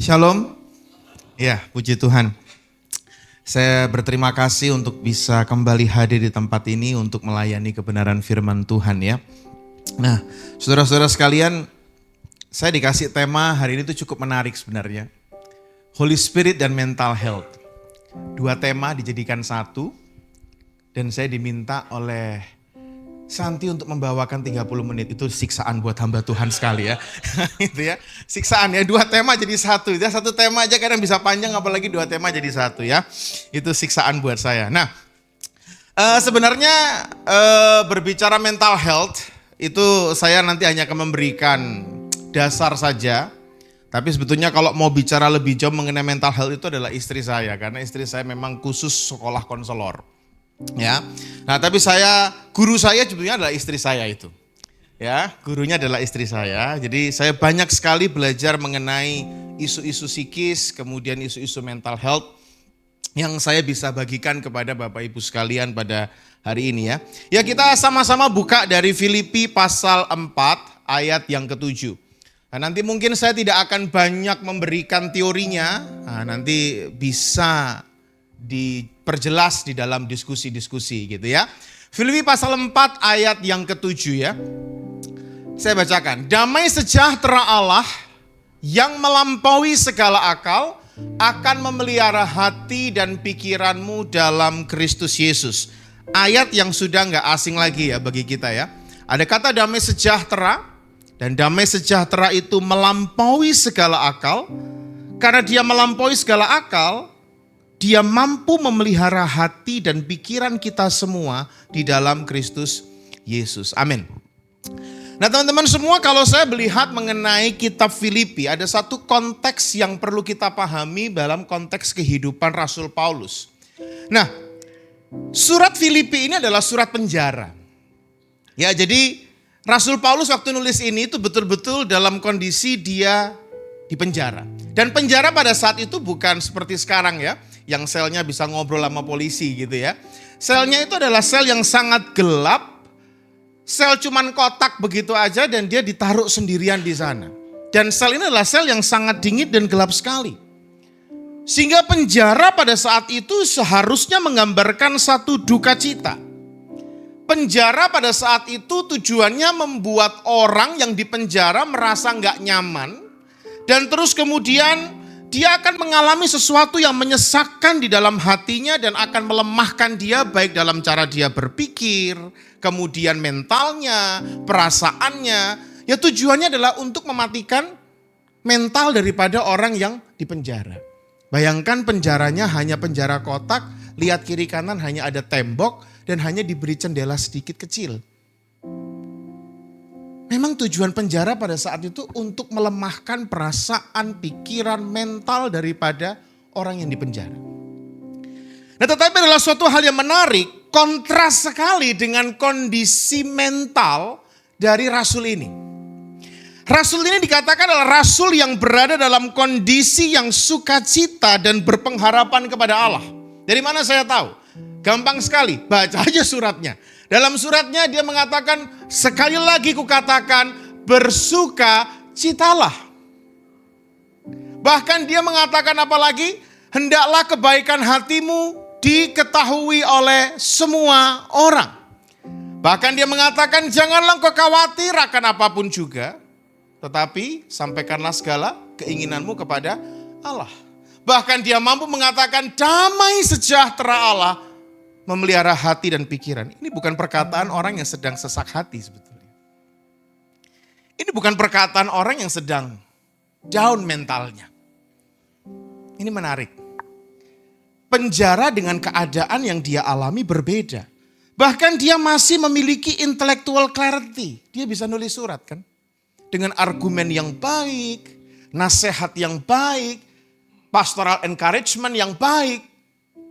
Shalom. Ya, puji Tuhan. Saya berterima kasih untuk bisa kembali hadir di tempat ini untuk melayani kebenaran firman Tuhan ya. Nah, saudara-saudara sekalian, saya dikasih tema hari ini tuh cukup menarik sebenarnya. Holy Spirit dan mental health. Dua tema dijadikan satu dan saya diminta oleh Santi untuk membawakan 30 menit. Itu siksaan buat hamba Tuhan sekali ya. Itu ya, siksaan ya, dua tema jadi satu. Ya, satu tema aja kadang bisa panjang, apalagi dua tema jadi satu ya. Itu siksaan buat saya. Nah, sebenarnya berbicara mental health, itu saya nanti hanya akan memberikan dasar saja. Tapi sebetulnya kalau mau bicara lebih jauh mengenai mental health itu adalah istri saya. Karena istri saya memang khusus sekolah konselor. Ya, nah tapi guru saya sebetulnya adalah istri saya itu. Ya, gurunya adalah istri saya. Jadi saya banyak sekali belajar mengenai isu-isu psikis, kemudian isu-isu mental health yang saya bisa bagikan kepada Bapak Ibu sekalian pada hari ini ya. Ya, kita sama-sama buka dari Filipi pasal 4 ayat yang ke-7. Nah, nanti mungkin saya tidak akan banyak memberikan teorinya. Nah, nanti bisa diperjelas di dalam diskusi-diskusi gitu ya. Filipi pasal 4 ayat yang ke-7 ya. Saya bacakan. Damai sejahtera Allah yang melampaui segala akal akan memelihara hati dan pikiranmu dalam Kristus Yesus. Ayat yang sudah gak asing lagi ya bagi kita ya. Ada kata damai sejahtera, dan damai sejahtera itu melampaui segala akal. Karena dia melampaui segala akal, dia mampu memelihara hati dan pikiran kita semua di dalam Kristus Yesus. Amin. Nah teman-teman semua, kalau saya melihat mengenai kitab Filipi, ada satu konteks yang perlu kita pahami dalam konteks kehidupan Rasul Paulus. Nah, surat Filipi ini adalah surat penjara. Ya, jadi Rasul Paulus waktu nulis ini itu betul-betul dalam kondisi dia di penjara. Dan penjara pada saat itu bukan seperti sekarang ya, yang selnya bisa ngobrol sama polisi gitu ya. Selnya itu adalah sel yang sangat gelap, sel cuman kotak begitu aja dan dia ditaruh sendirian di sana. Dan sel ini adalah sel yang sangat dingin dan gelap sekali. Sehingga penjara pada saat itu seharusnya menggambarkan satu duka cita. Penjara pada saat itu tujuannya membuat orang yang dipenjara merasa nggak nyaman. Dan terus kemudian dia akan mengalami sesuatu yang menyesakkan di dalam hatinya dan akan melemahkan dia baik dalam cara dia berpikir, kemudian mentalnya, perasaannya. Ya tujuannya adalah untuk mematikan mental daripada orang yang dipenjara. Bayangkan penjaranya hanya penjara kotak, lihat kiri kanan hanya ada tembok dan hanya diberi jendela sedikit kecil. Memang tujuan penjara pada saat itu untuk melemahkan perasaan, pikiran, mental daripada orang yang dipenjara. Nah tetapi adalah suatu hal yang menarik, kontras sekali dengan kondisi mental dari rasul ini. Rasul ini dikatakan adalah rasul yang berada dalam kondisi yang sukacita dan berpengharapan kepada Allah. Dari mana saya tahu? Gampang sekali, baca aja suratnya. Dalam suratnya dia mengatakan, sekali lagi kukatakan bersukacitalah. Bahkan dia mengatakan apa lagi? Hendaklah kebaikan hatimu diketahui oleh semua orang. Bahkan dia mengatakan janganlah engkau khawatir akan apapun juga. Tetapi sampaikanlah segala keinginanmu kepada Allah. Bahkan dia mampu mengatakan damai sejahtera Allah memelihara hati dan pikiran. Ini bukan perkataan orang yang sedang sesak hati sebetulnya. Ini bukan perkataan orang yang sedang down mentalnya. Ini menarik. Penjara dengan keadaan yang dia alami berbeda. Bahkan dia masih memiliki intellectual clarity. Dia bisa nulis surat kan. Dengan argumen yang baik, nasihat yang baik, pastoral encouragement yang baik.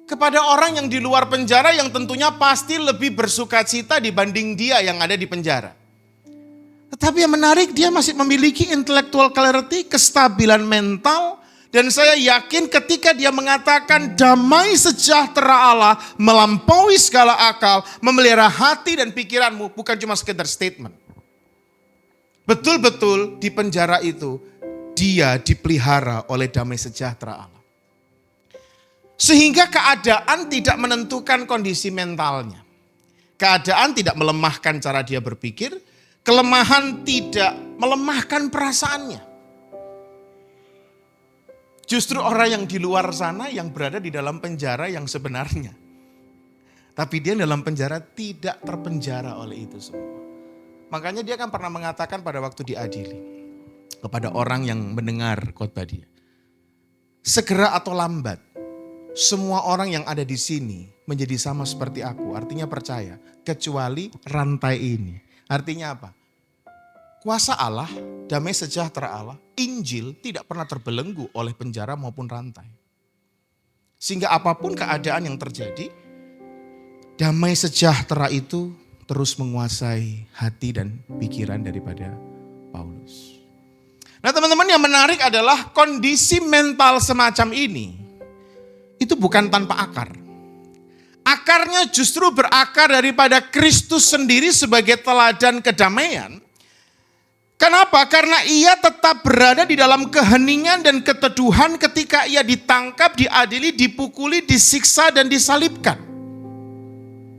Kepada orang yang di luar penjara yang tentunya pasti lebih bersukacita dibanding dia yang ada di penjara. Tetapi yang menarik dia masih memiliki intellectual clarity, kestabilan mental. Dan saya yakin ketika dia mengatakan damai sejahtera Allah melampaui segala akal, memelihara hati dan pikiranmu, bukan cuma sekedar statement. Betul-betul di penjara itu dia dipelihara oleh damai sejahtera Allah. Sehingga keadaan tidak menentukan kondisi mentalnya. Keadaan tidak melemahkan cara dia berpikir, kelemahan tidak melemahkan perasaannya. Justru orang yang di luar sana yang berada di dalam penjara yang sebenarnya. Tapi dia dalam penjara tidak terpenjara oleh itu semua. Makanya dia kan pernah mengatakan pada waktu diadili kepada orang yang mendengar khotbah dia. Segera atau lambat, semua orang yang ada di sini menjadi sama seperti aku. Artinya percaya, kecuali rantai ini. Artinya apa? Kuasa Allah, damai sejahtera Allah, Injil tidak pernah terbelenggu oleh penjara maupun rantai. Sehingga apapun keadaan yang terjadi, damai sejahtera itu terus menguasai hati dan pikiran daripada Paulus. Nah teman-teman, yang menarik adalah kondisi mental semacam ini, itu bukan tanpa akar. Akarnya justru berakar daripada Kristus sendiri sebagai teladan kedamaian. Kenapa? Karena ia tetap berada di dalam keheningan dan keteduhan ketika ia ditangkap, diadili, dipukuli, disiksa, dan disalibkan.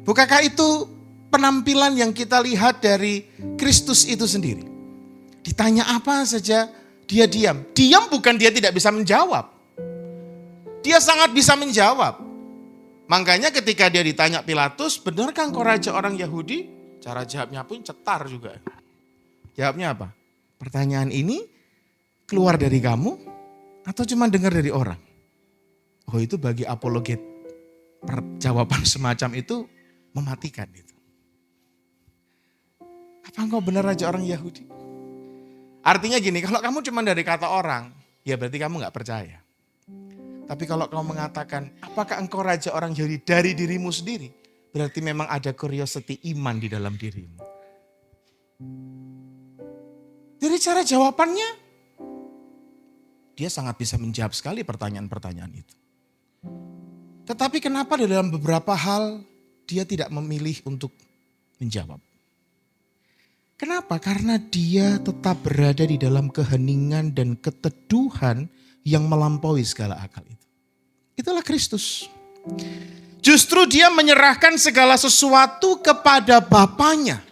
Bukankah itu penampilan yang kita lihat dari Kristus itu sendiri? Ditanya apa saja, dia diam. Diam bukan dia tidak bisa menjawab. Dia sangat bisa menjawab. Makanya ketika dia ditanya Pilatus, benarkah engkau raja orang Yahudi? Cara jawabnya pun cetar juga. Jawabnya apa? Pertanyaan ini keluar dari kamu atau cuma dengar dari orang? Oh, itu bagi apologet. Jawaban semacam itu mematikan itu. Apa engkau benar raja orang Yahudi? Artinya gini, kalau kamu cuma dari kata orang, ya berarti kamu gak percaya. Tapi kalau kamu mengatakan, apakah engkau raja orang Yahudi dari dirimu sendiri? Berarti memang ada curiosity iman di dalam dirimu. Dari cara jawabannya, dia sangat bisa menjawab sekali pertanyaan-pertanyaan itu. Tetapi kenapa di dalam beberapa hal dia tidak memilih untuk menjawab? Kenapa? Karena dia tetap berada di dalam keheningan dan keteduhan yang melampaui segala akal itu. Itulah Kristus. Justru dia menyerahkan segala sesuatu kepada Bapanya.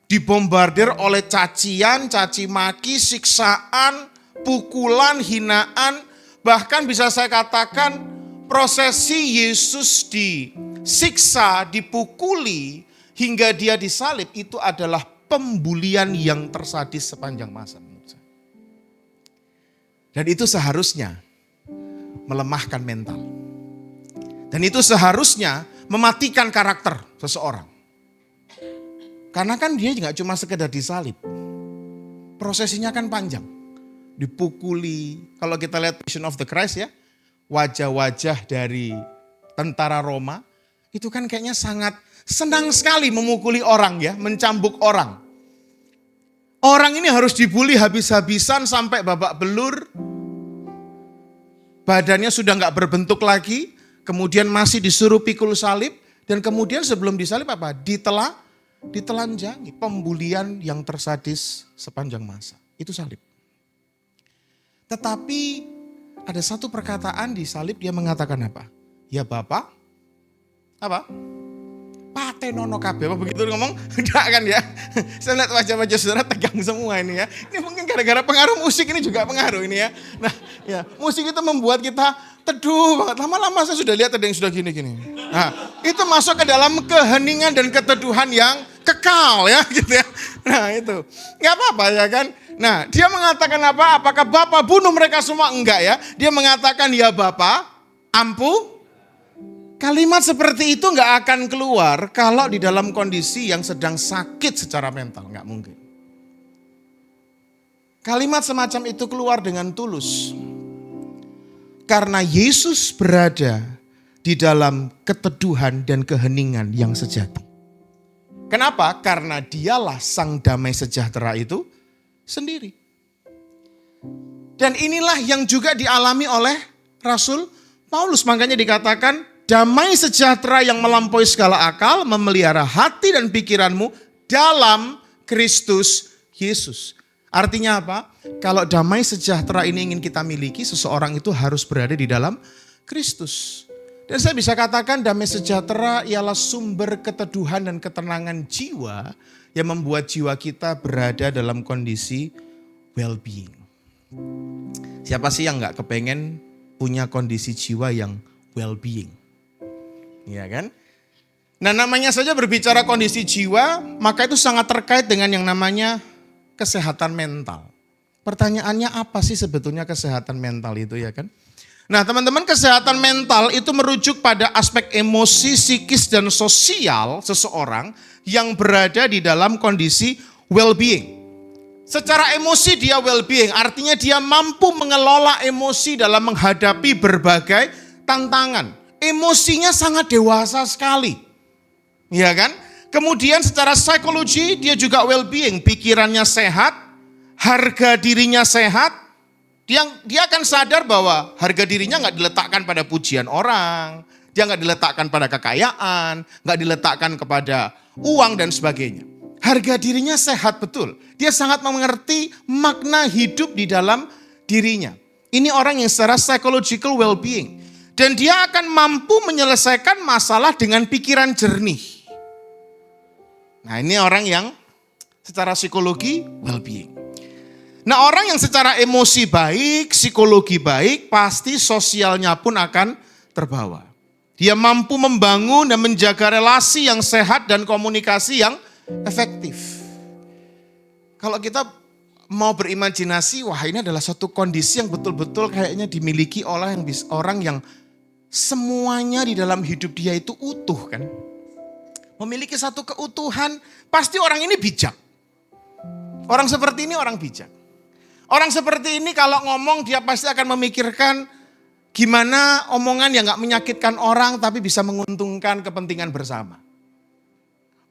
Dibombardir oleh cacian, caci maki, siksaan, pukulan, hinaan. Bahkan bisa saya katakan prosesi Yesus disiksa, dipukuli hingga dia disalib itu adalah pembulian yang tersadis sepanjang masa. Dan itu seharusnya melemahkan mental. Dan itu seharusnya mematikan karakter seseorang. Karena kan dia nggak cuma sekedar disalib. Prosesinya kan panjang. Dipukuli. Kalau kita lihat Passion of the Christ ya. Wajah-wajah dari tentara Roma. Itu kan kayaknya sangat senang sekali memukuli orang ya. Mencambuk orang. Orang ini harus dibully habis-habisan sampai babak belur. Badannya sudah nggak berbentuk lagi. Kemudian masih disuruh pikul salib. Dan kemudian sebelum disalib apa? Ditelanjangi. Pembulian yang tersadis sepanjang masa. Itu salib. Tetapi ada satu perkataan di salib dia mengatakan apa? Ya Bapa. Apa? Patenono kabeh, apa begitu ngomong? Enggak kan ya? Saya lihat wajah-wajah saudara tegang semua ini ya. Ini mungkin gara-gara pengaruh musik ini juga pengaruh ini ya. Nah ya, musik itu membuat kita teduh banget. Lama-lama saya sudah lihat ada yang sudah gini-gini. Nah itu masuk ke dalam keheningan dan keteduhan yang kekal ya gitu ya. Nah itu, gak apa-apa ya kan. Nah dia mengatakan apa? Apakah Bapa bunuh mereka semua? Enggak ya. Dia mengatakan ya Bapa, ampu. Kalimat seperti itu gak akan keluar kalau di dalam kondisi yang sedang sakit secara mental. Gak mungkin. Kalimat semacam itu keluar dengan tulus. Karena Yesus berada di dalam keteduhan dan keheningan yang sejati. Kenapa? Karena dialah sang damai sejahtera itu sendiri. Dan inilah yang juga dialami oleh Rasul Paulus. Makanya dikatakan, damai sejahtera yang melampaui segala akal memelihara hati dan pikiranmu dalam Kristus Yesus. Artinya apa? Kalau damai sejahtera ini ingin kita miliki, seseorang itu harus berada di dalam Kristus. Dan saya bisa katakan damai sejahtera ialah sumber keteduhan dan ketenangan jiwa yang membuat jiwa kita berada dalam kondisi well-being. Siapa sih yang gak kepengen punya kondisi jiwa yang well-being? Iya kan? Nah, namanya saja berbicara kondisi jiwa, maka itu sangat terkait dengan yang namanya kesehatan mental. Pertanyaannya apa sih sebetulnya kesehatan mental itu, ya kan? Nah, teman-teman, kesehatan mental itu merujuk pada aspek emosi, psikis, dan sosial seseorang yang berada di dalam kondisi well-being. Secara emosi dia well-being, artinya dia mampu mengelola emosi dalam menghadapi berbagai tantangan. Emosinya sangat dewasa sekali, ya kan? Kemudian secara psikologi dia juga well-being, pikirannya sehat, harga dirinya sehat. Dia akan sadar bahwa harga dirinya nggak diletakkan pada pujian orang, dia nggak diletakkan pada kekayaan, nggak diletakkan kepada uang dan sebagainya. Harga dirinya sehat betul. Dia sangat mengerti makna hidup di dalam dirinya. Ini orang yang secara psychological well-being. Dan dia akan mampu menyelesaikan masalah dengan pikiran jernih. Nah, ini orang yang secara psikologi well-being. Nah, orang yang secara emosi baik, psikologi baik, pasti sosialnya pun akan terbawa. Dia mampu membangun dan menjaga relasi yang sehat dan komunikasi yang efektif. Kalau kita mau berimajinasi, wah ini adalah satu kondisi yang betul-betul kayaknya dimiliki oleh orang yang semuanya di dalam hidup dia itu utuh kan. Memiliki satu keutuhan, pasti orang ini bijak. Orang seperti ini orang bijak. Orang seperti ini kalau ngomong dia pasti akan memikirkan gimana omongan yang gak menyakitkan orang tapi bisa menguntungkan kepentingan bersama.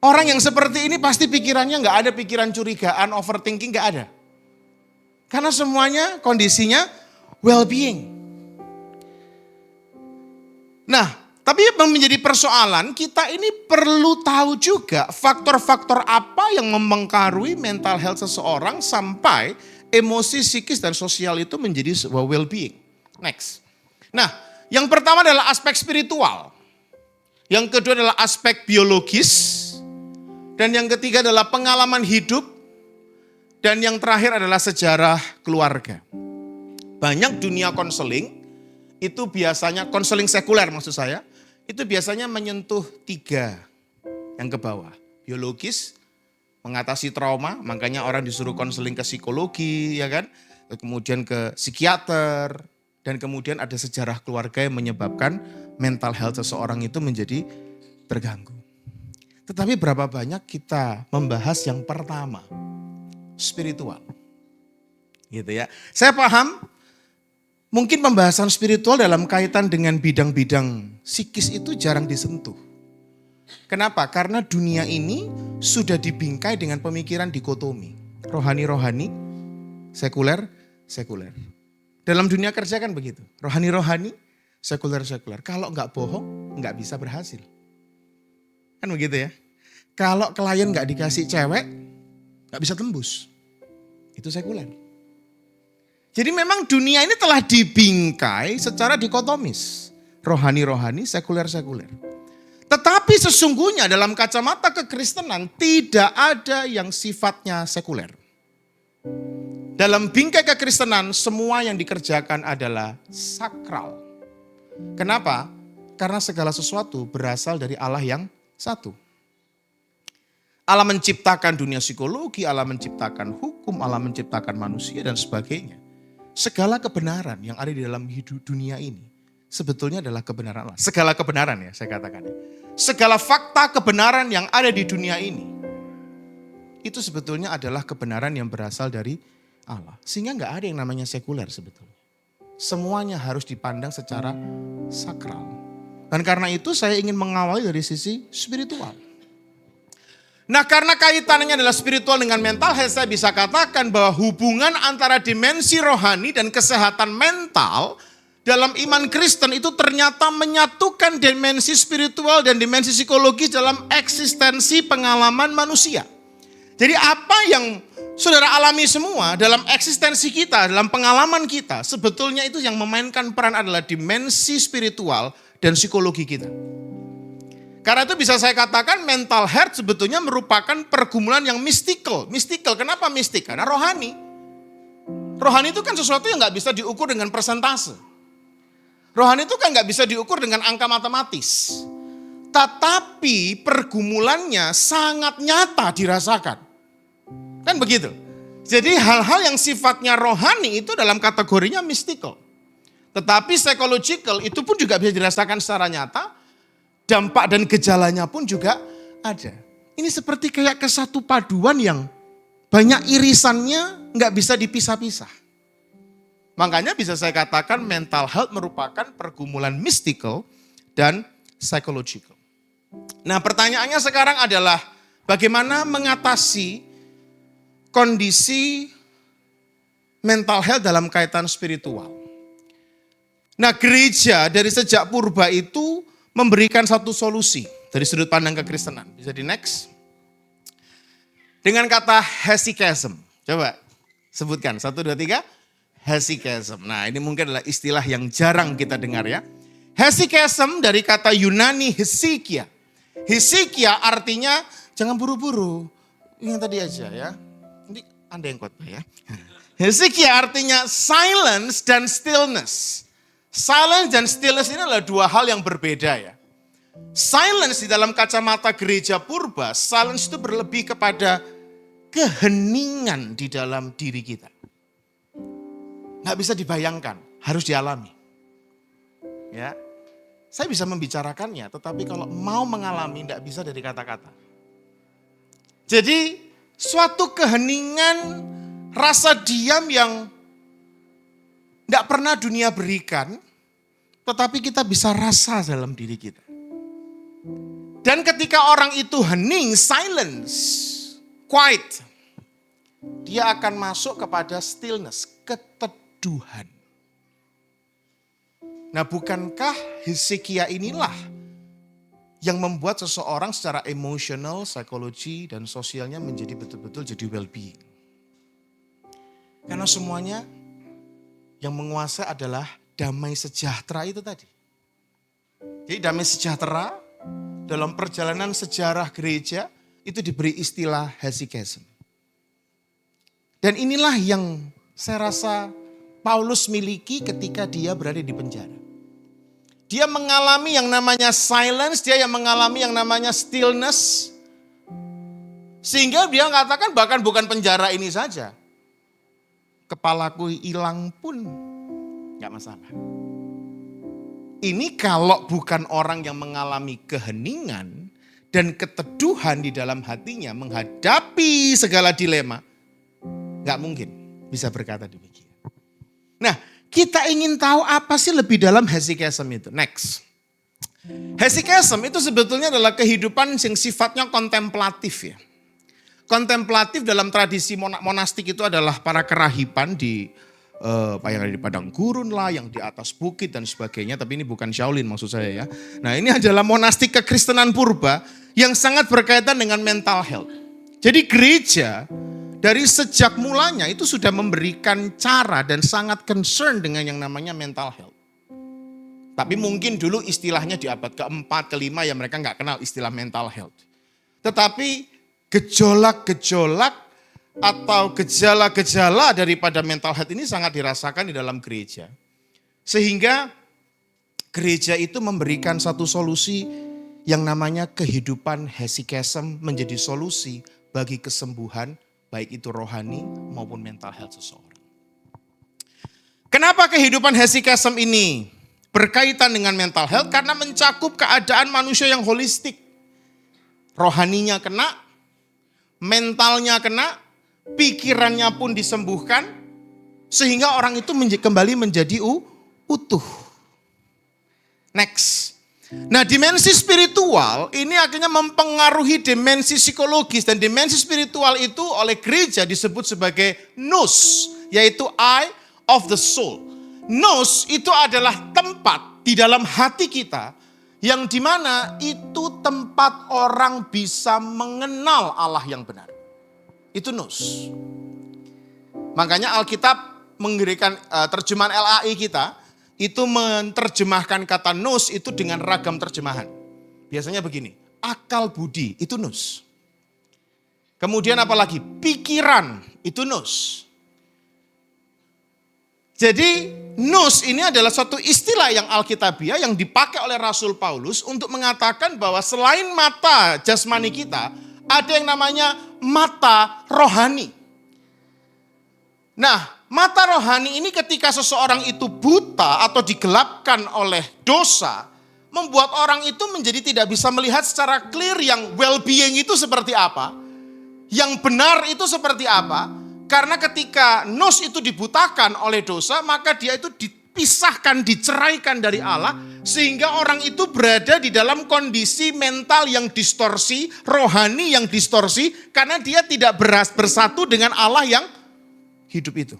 Orang yang seperti ini pasti pikirannya gak ada pikiran curigaan, overthinking gak ada. Karena semuanya kondisinya well-being. Nah, tapi yang menjadi persoalan kita ini perlu tahu juga faktor-faktor apa yang mempengaruhi mental health seseorang sampai emosi, psikis, dan sosial itu menjadi sebuah well-being. Next. Nah, yang pertama adalah aspek spiritual. Yang kedua adalah aspek biologis. Dan yang ketiga adalah pengalaman hidup. Dan yang terakhir adalah sejarah keluarga. Banyak dunia konseling, itu biasanya, konseling sekuler maksud saya, itu biasanya menyentuh 3 yang ke bawah. Biologis, mengatasi trauma, makanya orang disuruh konseling ke psikologi, ya kan? Kemudian ke psikiater, dan kemudian ada sejarah keluarga yang menyebabkan mental health seseorang itu menjadi terganggu. Tetapi berapa banyak kita membahas yang pertama, spiritual. Gitu ya. Saya paham, mungkin pembahasan spiritual dalam kaitan dengan bidang-bidang psikis itu jarang disentuh. Kenapa? Karena dunia ini sudah dibingkai dengan pemikiran dikotomi. Rohani-rohani, sekuler-sekuler. Dalam dunia kerja kan begitu. Rohani-rohani, sekuler-sekuler. Kalau nggak bohong, nggak bisa berhasil. Kan begitu ya. Kalau klien nggak dikasih cewek, nggak bisa tembus. Itu sekuler. Jadi memang dunia ini telah dibingkai secara dikotomis. Rohani-rohani, sekuler-sekuler. Tetapi sesungguhnya dalam kacamata kekristenan tidak ada yang sifatnya sekuler. Dalam bingkai kekristenan semua yang dikerjakan adalah sakral. Kenapa? Karena segala sesuatu berasal dari Allah yang satu. Allah menciptakan dunia psikologi, Allah menciptakan hukum, Allah menciptakan manusia dan sebagainya. Segala kebenaran yang ada di dalam hidup dunia ini sebetulnya adalah kebenaran Allah. Segala kebenaran ya saya katakan. Segala fakta kebenaran yang ada di dunia ini itu sebetulnya adalah kebenaran yang berasal dari Allah. Sehingga gak ada yang namanya sekuler sebetulnya. Semuanya harus dipandang secara sakral. Dan karena itu saya ingin mengawali dari sisi spiritual. Nah, karena kaitannya adalah spiritual dengan mental health, saya bisa katakan bahwa hubungan antara dimensi rohani dan kesehatan mental dalam iman Kristen itu ternyata menyatukan dimensi spiritual dan dimensi psikologis dalam eksistensi pengalaman manusia. Jadi apa yang Saudara alami semua dalam eksistensi kita, dalam pengalaman kita. Sebetulnya itu yang memainkan peran adalah dimensi spiritual dan psikologi kita. Karena itu bisa saya katakan mental health sebetulnya merupakan pergumulan yang mistikal. Mistikal, kenapa mistik? Karena rohani. Rohani itu kan sesuatu yang gak bisa diukur dengan persentase. Rohani itu kan gak bisa diukur dengan angka matematis. Tetapi pergumulannya sangat nyata dirasakan. Kan begitu. Jadi hal-hal yang sifatnya rohani itu dalam kategorinya mystical. Tetapi psychological itu pun juga bisa dirasakan secara nyata. Dampak dan gejalanya pun juga ada. Ini seperti kayak kesatu paduan yang banyak irisannya nggak bisa dipisah-pisah. Makanya bisa saya katakan mental health merupakan pergumulan mystical dan psychological. Nah pertanyaannya sekarang adalah bagaimana mengatasi kondisi mental health dalam kaitan spiritual. Nah gereja dari sejak purba itu memberikan satu solusi dari sudut pandang kekristenan. Bisa di next. Dengan kata hesychasm. Coba sebutkan. 1, 2, 3. Hesychasm. Nah ini mungkin adalah istilah yang jarang kita dengar ya. Hesychasm dari kata Yunani hesychia. Hesychia artinya jangan buru-buru. Yang tadi aja ya. Ini Anda yang khotbah ya. Hesychia artinya silence dan stillness. Silence dan stillness ini adalah dua hal yang berbeda ya. Silence di dalam kacamata gereja purba, silence itu berlebih kepada keheningan di dalam diri kita. Nggak bisa dibayangkan, harus dialami. Ya, saya bisa membicarakannya, tetapi kalau mau mengalami nggak bisa dari kata-kata. Jadi suatu keheningan, rasa diam yang nggak pernah dunia berikan, tetapi kita bisa rasa dalam diri kita. Dan ketika orang itu hening, silence, quiet, dia akan masuk kepada stillness, keteduhan. Nah bukankah Hesychia inilah yang membuat seseorang secara emosional, psikologi, dan sosialnya menjadi betul-betul jadi well-being. Karena semuanya yang menguasai adalah damai sejahtera itu tadi. Jadi damai sejahtera dalam perjalanan sejarah gereja itu diberi istilah hesychasm. Dan inilah yang saya rasa Paulus miliki ketika dia berada di penjara. Dia mengalami yang namanya silence, dia yang mengalami yang namanya stillness. Sehingga dia mengatakan bahkan bukan penjara ini saja. Kepalaku hilang pun gak masalah. Ini kalau bukan orang yang mengalami keheningan dan keteduhan di dalam hatinya menghadapi segala dilema, gak mungkin bisa berkata demikian. Nah, kita ingin tahu apa sih lebih dalam hesychasm itu. Next. Hesychasm itu sebetulnya adalah kehidupan yang sifatnya kontemplatif ya. Kontemplatif dalam tradisi monastik itu adalah para kerahiban di yang ada di padang gurun lah, yang di atas bukit dan sebagainya. Tapi ini bukan Shaolin maksud saya ya. Nah ini adalah monastik kekristenan purba yang sangat berkaitan dengan mental health. Jadi gereja dari sejak mulanya itu sudah memberikan cara dan sangat concern dengan yang namanya mental health. Tapi mungkin dulu istilahnya di abad keempat, kelima ya mereka nggak kenal istilah mental health. Tetapi gejolak-gejolak atau gejala-gejala daripada mental health ini sangat dirasakan di dalam gereja. Sehingga gereja itu memberikan satu solusi yang namanya kehidupan hesychasm menjadi solusi bagi kesembuhan baik itu rohani maupun mental health seseorang. Kenapa kehidupan hesychasm ini berkaitan dengan mental health? Karena mencakup keadaan manusia yang holistik. Rohaninya kena, mentalnya kena, pikirannya pun disembuhkan, sehingga orang itu kembali menjadi utuh. Next. Nah dimensi spiritual ini akhirnya mempengaruhi dimensi psikologis, dan dimensi spiritual itu oleh gereja disebut sebagai nous, yaitu eye of the soul. Nous itu adalah tempat di dalam hati kita yang dimana itu tempat orang bisa mengenal Allah yang benar. Itu nus. Makanya Alkitab memberikan terjemahan LAI kita, itu menerjemahkan kata nus itu dengan ragam terjemahan. Biasanya begini, akal budi, itu nus. Kemudian apalagi? Pikiran, itu nus. Jadi nus ini adalah suatu istilah yang alkitabiah yang dipakai oleh Rasul Paulus untuk mengatakan bahwa selain mata jasmani kita, ada yang namanya mata rohani. Nah, mata rohani ini ketika seseorang itu buta atau digelapkan oleh dosa, membuat orang itu menjadi tidak bisa melihat secara clear yang well-being itu seperti apa, yang benar itu seperti apa. Karena ketika nus itu dibutakan oleh dosa, maka dia itu dipisahkan, diceraikan dari Allah, sehingga orang itu berada di dalam kondisi mental yang distorsi, rohani yang distorsi, karena dia tidak bersatu dengan Allah yang hidup itu.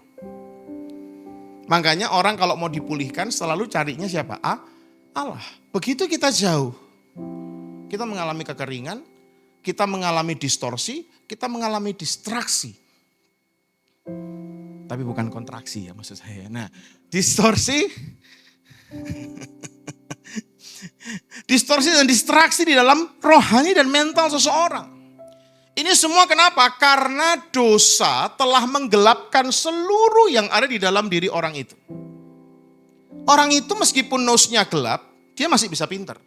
Makanya orang kalau mau dipulihkan selalu carinya siapa? Allah. Begitu kita jauh, kita mengalami kekeringan, kita mengalami distorsi, kita mengalami distraksi. Tapi bukan kontraksi ya maksud saya. Nah, distorsi dan distraksi di dalam rohani dan mental seseorang. Ini semua kenapa? Karena dosa telah menggelapkan seluruh yang ada di dalam diri orang itu. Orang itu meskipun nusnya gelap, dia masih bisa pintar.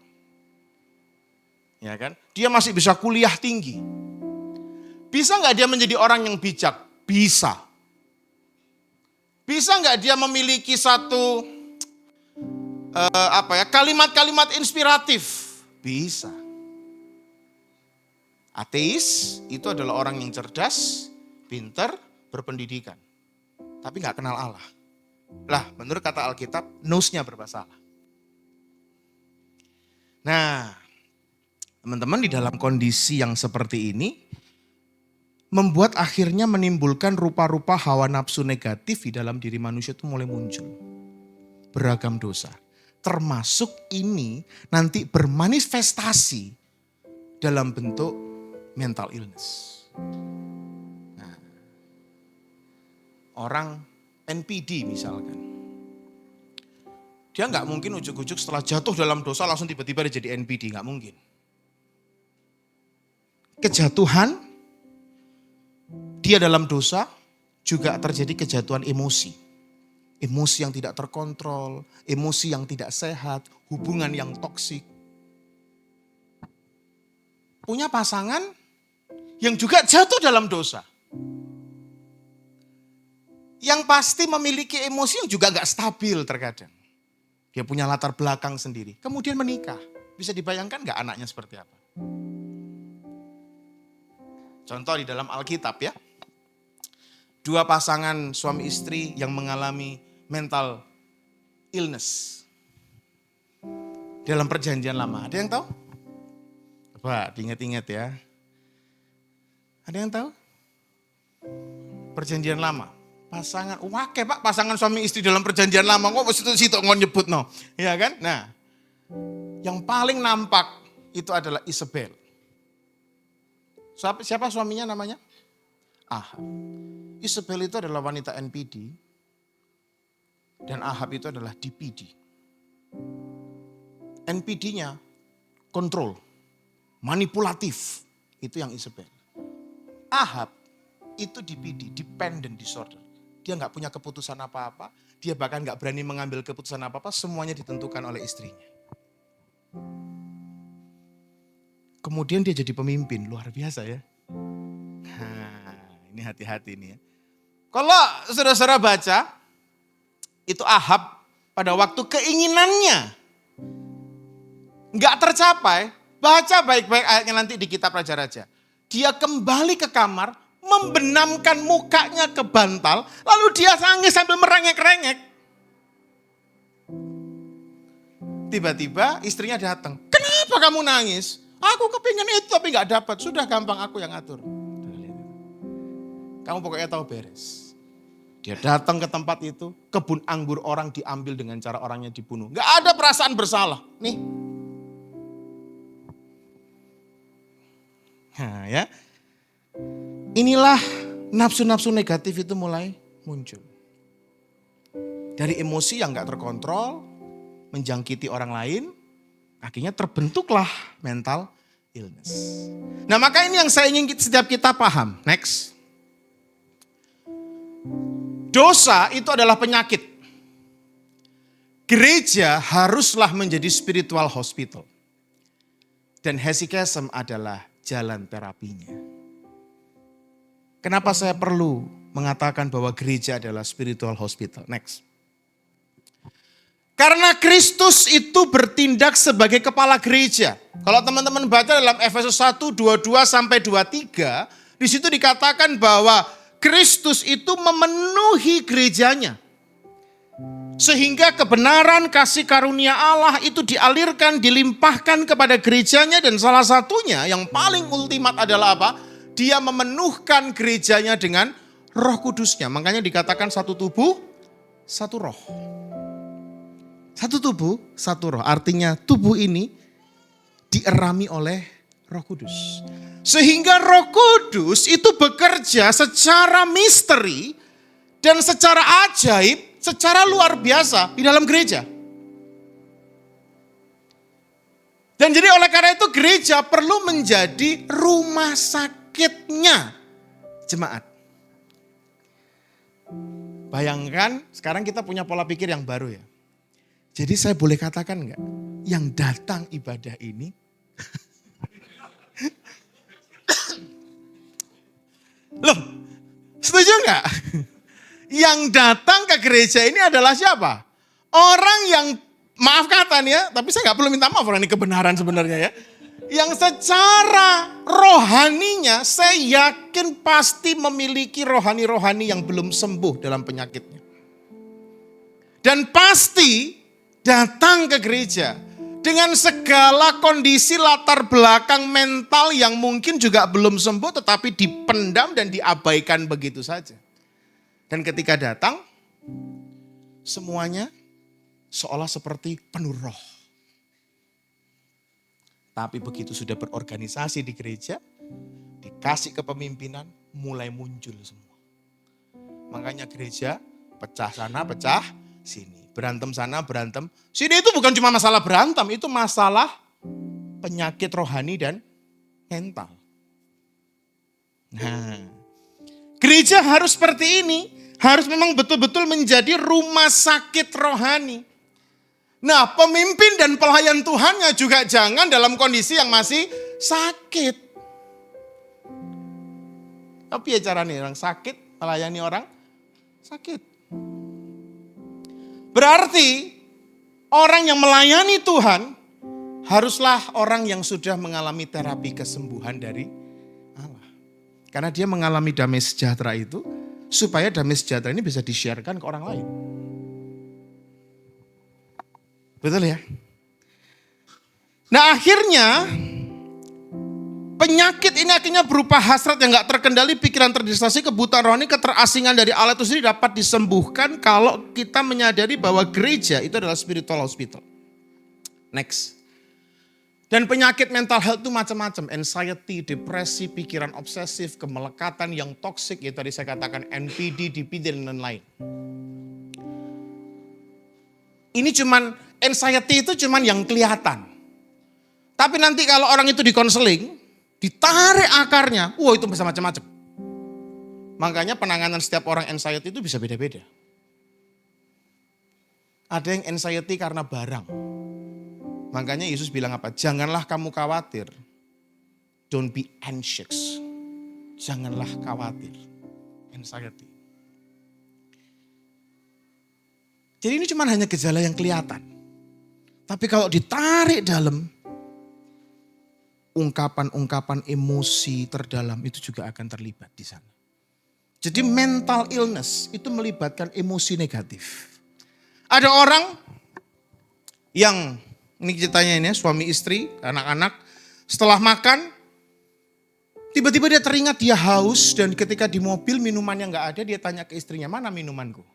Ya kan? Dia masih bisa kuliah tinggi. Bisa nggak dia menjadi orang yang bijak? Bisa. Bisa nggak dia memiliki satu kalimat-kalimat inspiratif? Bisa. Ateis itu adalah orang yang cerdas, pintar, berpendidikan. Tapi nggak kenal Allah. Lah, menurut kata Alkitab, nusnya bermasalah. Nah, teman-teman di dalam kondisi yang seperti ini, membuat akhirnya menimbulkan rupa-rupa hawa nafsu negatif di dalam diri manusia itu mulai muncul. Beragam dosa. Termasuk ini nanti bermanifestasi dalam bentuk mental illness. Nah, orang NPD misalkan. Dia nggak mungkin ujuk-ujuk setelah jatuh dalam dosa langsung tiba-tiba dia jadi NPD. Nggak mungkin. Kejatuhan, dia dalam dosa juga terjadi kejatuhan emosi. Emosi yang tidak terkontrol, emosi yang tidak sehat, hubungan yang toksik. Punya pasangan yang juga jatuh dalam dosa. Yang pasti memiliki emosi yang juga gak stabil terkadang. Dia punya latar belakang sendiri. Kemudian menikah. Bisa dibayangkan gak anaknya seperti apa? Contoh di dalam Alkitab ya. 2 pasangan suami istri yang mengalami mental illness. Dalam perjanjian lama. Ada yang tahu? Coba diingat-ingat ya. Ada yang tahu? Perjanjian lama. Pasangan, wake pak pasangan suami istri dalam perjanjian lama. Kok situ ngon nyebut no. Ya kan? Nah, yang paling nampak itu adalah Isabel. Siapa suaminya namanya? Ahab. Isabel itu adalah wanita NPD dan Ahab itu adalah DPD. NPD-nya kontrol, manipulatif, itu yang Isabel. Ahab itu DPD, dependent disorder. Dia nggak punya keputusan apa-apa, dia bahkan nggak berani mengambil keputusan apa-apa, semuanya ditentukan oleh istrinya. Kemudian dia jadi pemimpin, luar biasa ya. Ini hati-hati nih ya. Kalau saudara-saudara baca, itu Ahab pada waktu keinginannya nggak tercapai, baca baik-baik ayatnya nanti di kitab Raja-Raja. Dia kembali ke kamar, membenamkan mukanya ke bantal, lalu dia nangis sambil merengek-rengek. Tiba-tiba istrinya datang, kenapa kamu nangis? Aku kepingin itu tapi nggak dapat, sudah gampang aku yang atur. Kamu pokoknya tahu beres. Dia datang ke tempat itu, kebun anggur orang diambil dengan cara orangnya dibunuh. Gak ada perasaan bersalah. Nih. Nah ya. Inilah nafsu-nafsu negatif itu mulai muncul. Dari emosi yang gak terkontrol, menjangkiti orang lain, akhirnya terbentuklah mental illness. Nah maka ini yang saya ingin setiap kita paham. Next. Dosa itu adalah penyakit. Gereja haruslah menjadi spiritual hospital. Dan hesychasm adalah jalan terapinya. Kenapa saya perlu mengatakan bahwa gereja adalah spiritual hospital? Next. Karena Kristus itu bertindak sebagai kepala gereja. Kalau teman-teman baca dalam Efesus 1, 22 sampai 23, di situ dikatakan bahwa Kristus itu memenuhi gerejanya. Sehingga kebenaran kasih karunia Allah itu dialirkan, dilimpahkan kepada gerejanya. Dan salah satunya yang paling ultimat adalah apa? Dia memenuhkan gerejanya dengan Roh Kudusnya. Makanya dikatakan satu tubuh, satu roh. Satu tubuh, satu roh. Artinya tubuh ini dierami oleh Roh Kudus. Sehingga Roh Kudus itu bekerja secara misteri dan secara ajaib, secara luar biasa di dalam gereja. Dan jadi oleh karena itu gereja perlu menjadi rumah sakitnya jemaat. Bayangkan sekarang kita punya pola pikir yang baru ya. Jadi saya boleh katakan enggak, yang datang ibadah ini, loh setuju enggak? Yang datang ke gereja ini adalah siapa? Orang yang, maaf kata nih ya, tapi saya enggak perlu minta maaf, orang ini kebenaran sebenarnya ya. Yang secara rohaninya saya yakin pasti memiliki rohani-rohani yang belum sembuh dalam penyakitnya. Dan pasti datang ke gereja dengan segala kondisi latar belakang mental yang mungkin juga belum sembuh tetapi dipendam dan diabaikan begitu saja. Dan ketika datang semuanya seolah seperti penuh roh. Tapi begitu sudah berorganisasi di gereja, dikasih kepemimpinan, mulai muncul semua. Makanya gereja pecah sana, pecah sini. Berantem sana, berantem sini. Itu bukan cuma masalah berantem, itu masalah penyakit rohani dan mental. Nah, gereja harus seperti ini. Harus memang betul-betul menjadi rumah sakit rohani. Nah, pemimpin dan pelayan Tuhannya juga jangan dalam kondisi yang masih sakit. Tapi ya caranya orang sakit, melayani orang sakit. Berarti orang yang melayani Tuhan haruslah orang yang sudah mengalami terapi kesembuhan dari Allah. Karena dia mengalami damai sejahtera itu supaya damai sejahtera ini bisa di-share-kan ke orang lain. Betul ya? Nah akhirnya penyakit ini akhirnya berupa hasrat yang gak terkendali, pikiran terdistraksi, kebutaan rohani, keterasingan dari Allah itu sendiri dapat disembuhkan kalau kita menyadari bahwa gereja itu adalah spiritual hospital. Next. Dan penyakit mental health itu macam-macam. Anxiety, depresi, pikiran obsesif, kemelekatan yang toksik. Itu tadi saya katakan NPD, DPD, dan lain-lain. Ini cuman, anxiety itu cuman yang kelihatan. Tapi nanti kalau orang itu dikonseling, ditarik akarnya, itu bisa macam-macam. Makanya penanganan setiap orang anxiety itu bisa beda-beda. Ada yang anxiety karena barang. Makanya Yesus bilang apa? Janganlah kamu khawatir. Don't be anxious. Janganlah khawatir. Anxiety. Jadi ini cuma hanya gejala yang kelihatan. Tapi kalau ditarik dalam, ungkapan-ungkapan emosi terdalam itu juga akan terlibat di sana. Jadi mental illness itu melibatkan emosi negatif. Ada orang yang, ini ceritanya ini suami istri, anak-anak, setelah makan, tiba-tiba dia teringat dia haus dan ketika di mobil minumannya nggak ada, dia tanya ke istrinya, mana minumanku?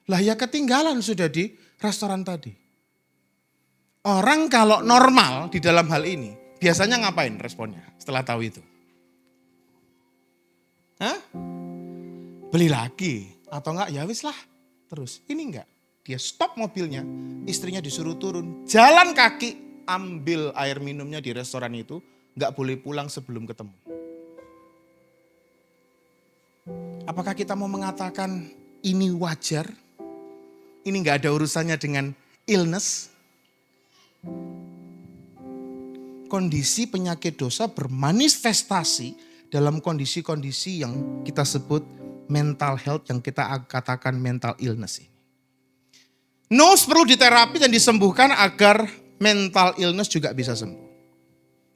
Lah ya ketinggalan sudah di restoran tadi. Orang kalau normal di dalam hal ini, biasanya ngapain responnya setelah tahu itu? Hah? beli lagi. Atau enggak, ya wis lah. Terus, ini enggak. Dia stop mobilnya, istrinya disuruh turun. Jalan kaki, ambil air minumnya di restoran itu. Enggak boleh pulang sebelum ketemu. Apakah kita mau mengatakan ini wajar? Ini enggak ada urusannya dengan illness? Kondisi penyakit dosa bermanifestasi dalam kondisi-kondisi yang kita sebut mental health, yang kita katakan mental illness ini. Nose perlu diterapi dan disembuhkan agar mental illness juga bisa sembuh.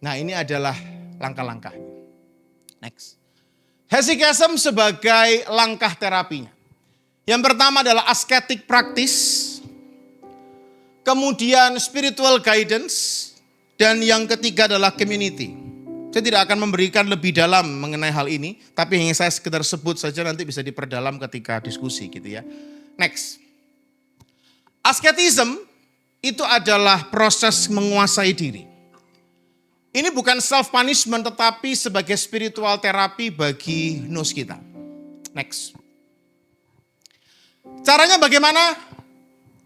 Nah, ini adalah langkah-langkahnya. Next. Hesychasm sebagai langkah terapinya. Yang pertama adalah ascetic practice. Kemudian spiritual guidance. Dan yang ketiga adalah community. Saya tidak akan memberikan lebih dalam mengenai hal ini. Tapi yang saya sekedar sebut saja nanti bisa diperdalam ketika diskusi gitu ya. Next. Ascetism itu adalah proses menguasai diri. Ini bukan self punishment tetapi sebagai spiritual terapi bagi nose kita. Next. Caranya bagaimana?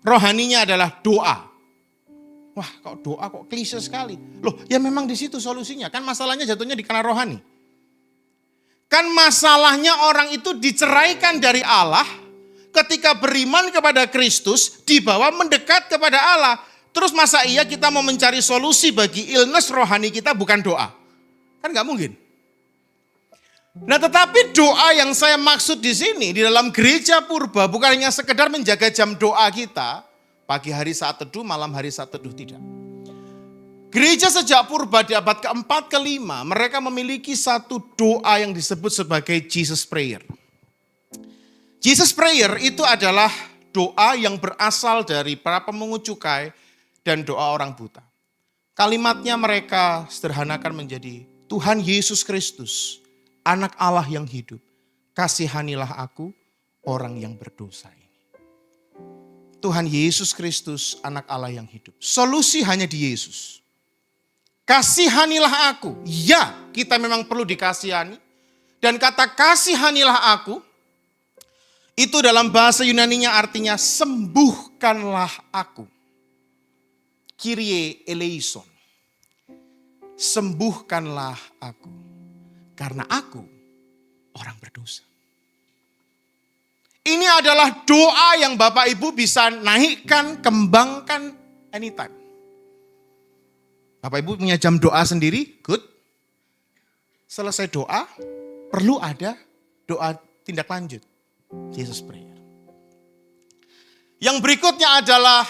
Rohaninya adalah doa. Wah, kok doa kok klise sekali. Loh, ya memang di situ solusinya. Kan masalahnya jatuhnya di kanal rohani. Kan masalahnya orang itu diceraikan dari Allah ketika beriman kepada Kristus, dibawa mendekat kepada Allah. Terus masa iya kita mau mencari solusi bagi illness rohani kita bukan doa? Kan gak mungkin. Nah, tetapi doa yang saya maksud di sini di dalam gereja purba bukan hanya sekedar menjaga jam doa kita, pagi hari saat teduh, malam hari saat teduh, tidak. Gereja sejak purba di abad keempat, kelima, mereka memiliki satu doa yang disebut sebagai Jesus Prayer. Jesus Prayer itu adalah doa yang berasal dari para pemungut cukai dan doa orang buta. Kalimatnya mereka sederhanakan menjadi, Tuhan Yesus Kristus, Anak Allah yang hidup, kasihanilah aku, orang yang berdosa ini. Tuhan Yesus Kristus, Anak Allah yang hidup. Solusi hanya di Yesus. Kasihanilah aku. Ya, kita memang perlu dikasihani. Dan kata kasihanilah aku, itu dalam bahasa Yunaninya artinya sembuhkanlah aku. Kyrie eleison. Sembuhkanlah aku. Karena aku orang berdosa. Ini adalah doa yang Bapak Ibu bisa naikkan, kembangkan anytime. Bapak Ibu punya jam doa sendiri, good. Selesai doa, perlu ada doa tindak lanjut. Jesus Prayer. Yang berikutnya adalah